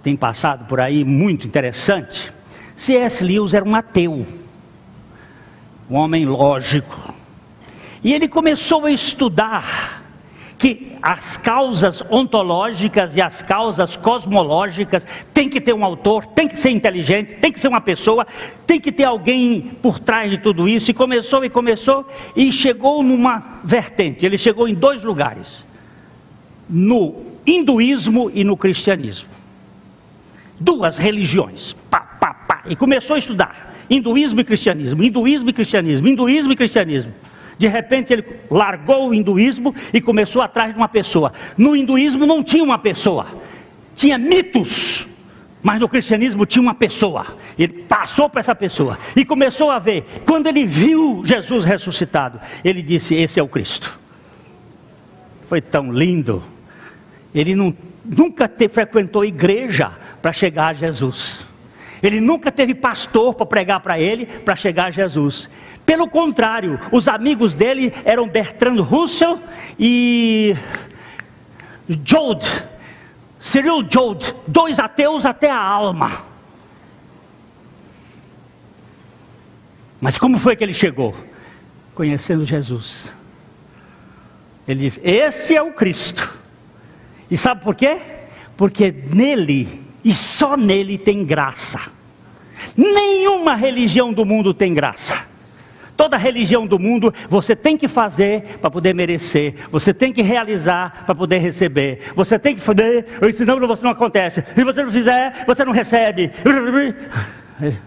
tem passado por aí, muito interessante. C.S. Lewis era um ateu, um homem lógico, e ele começou a estudar que as causas ontológicas e as causas cosmológicas tem que ter um autor, tem que ser inteligente, tem que ser uma pessoa, tem que ter alguém por trás de tudo isso. E começou e chegou numa vertente. Ele chegou em dois lugares: no hinduísmo e no cristianismo. Duas religiões, e começou a estudar hinduísmo e cristianismo, hinduísmo e cristianismo, hinduísmo e cristianismo. De repente ele largou o hinduísmo e começou atrás de uma pessoa. No hinduísmo não tinha uma pessoa, tinha mitos, mas no cristianismo tinha uma pessoa. Ele passou para essa pessoa e começou a ver. Quando ele viu Jesus ressuscitado, ele disse: esse é o Cristo. Foi tão lindo. Ele nunca frequentou igreja para chegar a Jesus. Ele nunca teve pastor para pregar para ele, para chegar a Jesus. Pelo contrário, os amigos dele eram Bertrand Russell e Cyril Joad, dois ateus até a alma. Mas como foi que ele chegou? Conhecendo Jesus. Ele disse: esse é o Cristo. E sabe por quê? Porque nele, e só nele, tem graça. Nenhuma religião do mundo tem graça. Toda religião do mundo você tem que fazer para poder merecer. Você tem que realizar para poder receber. Você tem que fazer, senão você não acontece. Se você não fizer, você não recebe.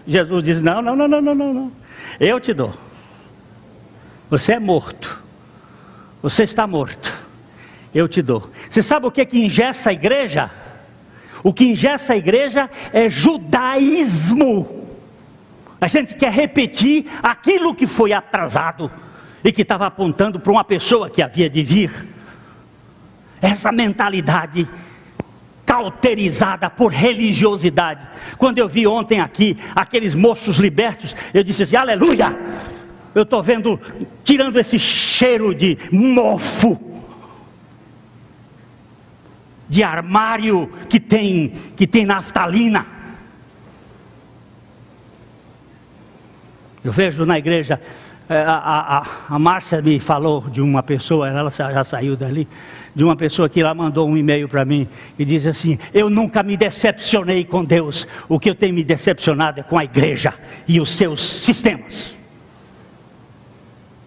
Jesus diz: não. Eu te dou. Você é morto. Você está morto. Eu te dou. Você sabe o que engessa a igreja? O que engessa a igreja é judaísmo. A gente quer repetir aquilo que foi atrasado e que estava apontando para uma pessoa que havia de vir. Essa mentalidade cauterizada por religiosidade. Quando eu vi ontem aqui aqueles moços libertos, eu disse assim: aleluia! Eu estou vendo, tirando esse cheiro de mofo, de armário que tem naftalina. Eu vejo na igreja, a Márcia me falou de uma pessoa, ela já saiu dali, de uma pessoa que lá mandou um e-mail para mim e diz assim: eu nunca me decepcionei com Deus, o que eu tenho me decepcionado é com a igreja e os seus sistemas.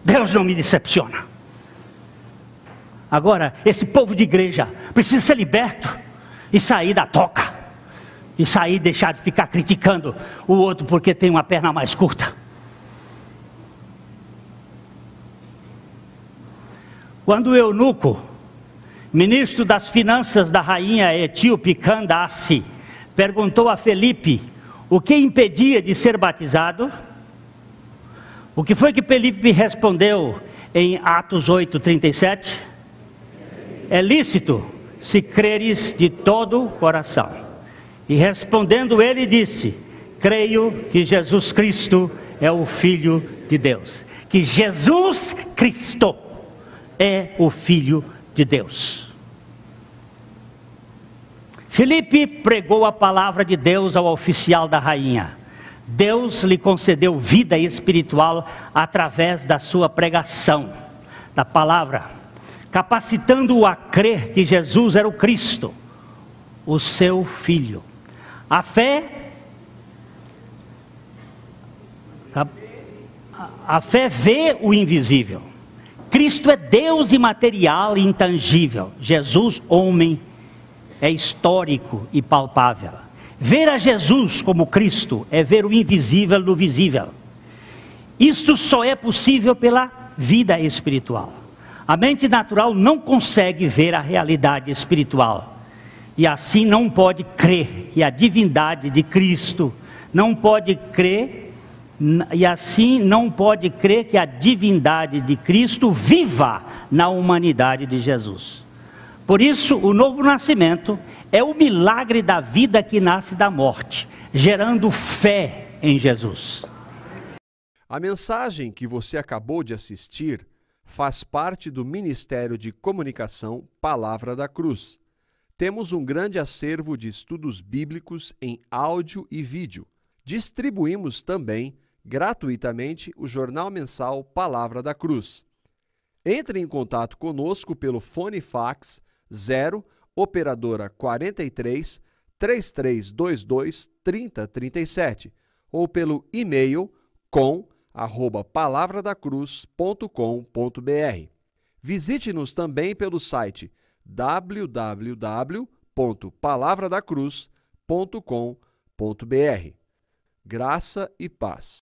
Deus não me decepciona. Agora, esse povo de igreja precisa ser liberto e sair da toca. E sair, deixar de ficar criticando o outro porque tem uma perna mais curta. Quando o eunuco, ministro das finanças da rainha etíope Candace, perguntou a Felipe o que impedia de ser batizado, o que foi que Felipe respondeu em Atos 8:37? É lícito se creres de todo o coração. E respondendo ele disse: creio que Jesus Cristo é o Filho de Deus. Que Jesus Cristo é o Filho de Deus. Filipe pregou a palavra de Deus ao oficial da rainha. Deus lhe concedeu vida espiritual através da sua pregação da palavra, capacitando-o a crer que Jesus era o Cristo, o seu Filho. A fé vê o invisível. Cristo é Deus imaterial e intangível. Jesus, homem, é histórico e palpável. Ver a Jesus como Cristo é ver o invisível no visível. Isto só é possível pela vida espiritual. A mente natural não consegue ver a realidade espiritual. E assim não pode crer que a divindade de Cristo, não pode crer, e assim não pode crer que a divindade de Cristo viva na humanidade de Jesus. Por isso, o novo nascimento é o milagre da vida que nasce da morte, gerando fé em Jesus.
A mensagem que você acabou de assistir faz parte do Ministério de Comunicação Palavra da Cruz. Temos um grande acervo de estudos bíblicos em áudio e vídeo. Distribuímos também, gratuitamente, o jornal mensal Palavra da Cruz. Entre em contato conosco pelo fone fax 0 operadora 43 3322 3037 ou pelo e-mail com@palavradacruz.com.br. Visite-nos também pelo site www.palavradacruz.com.br. Graça e paz.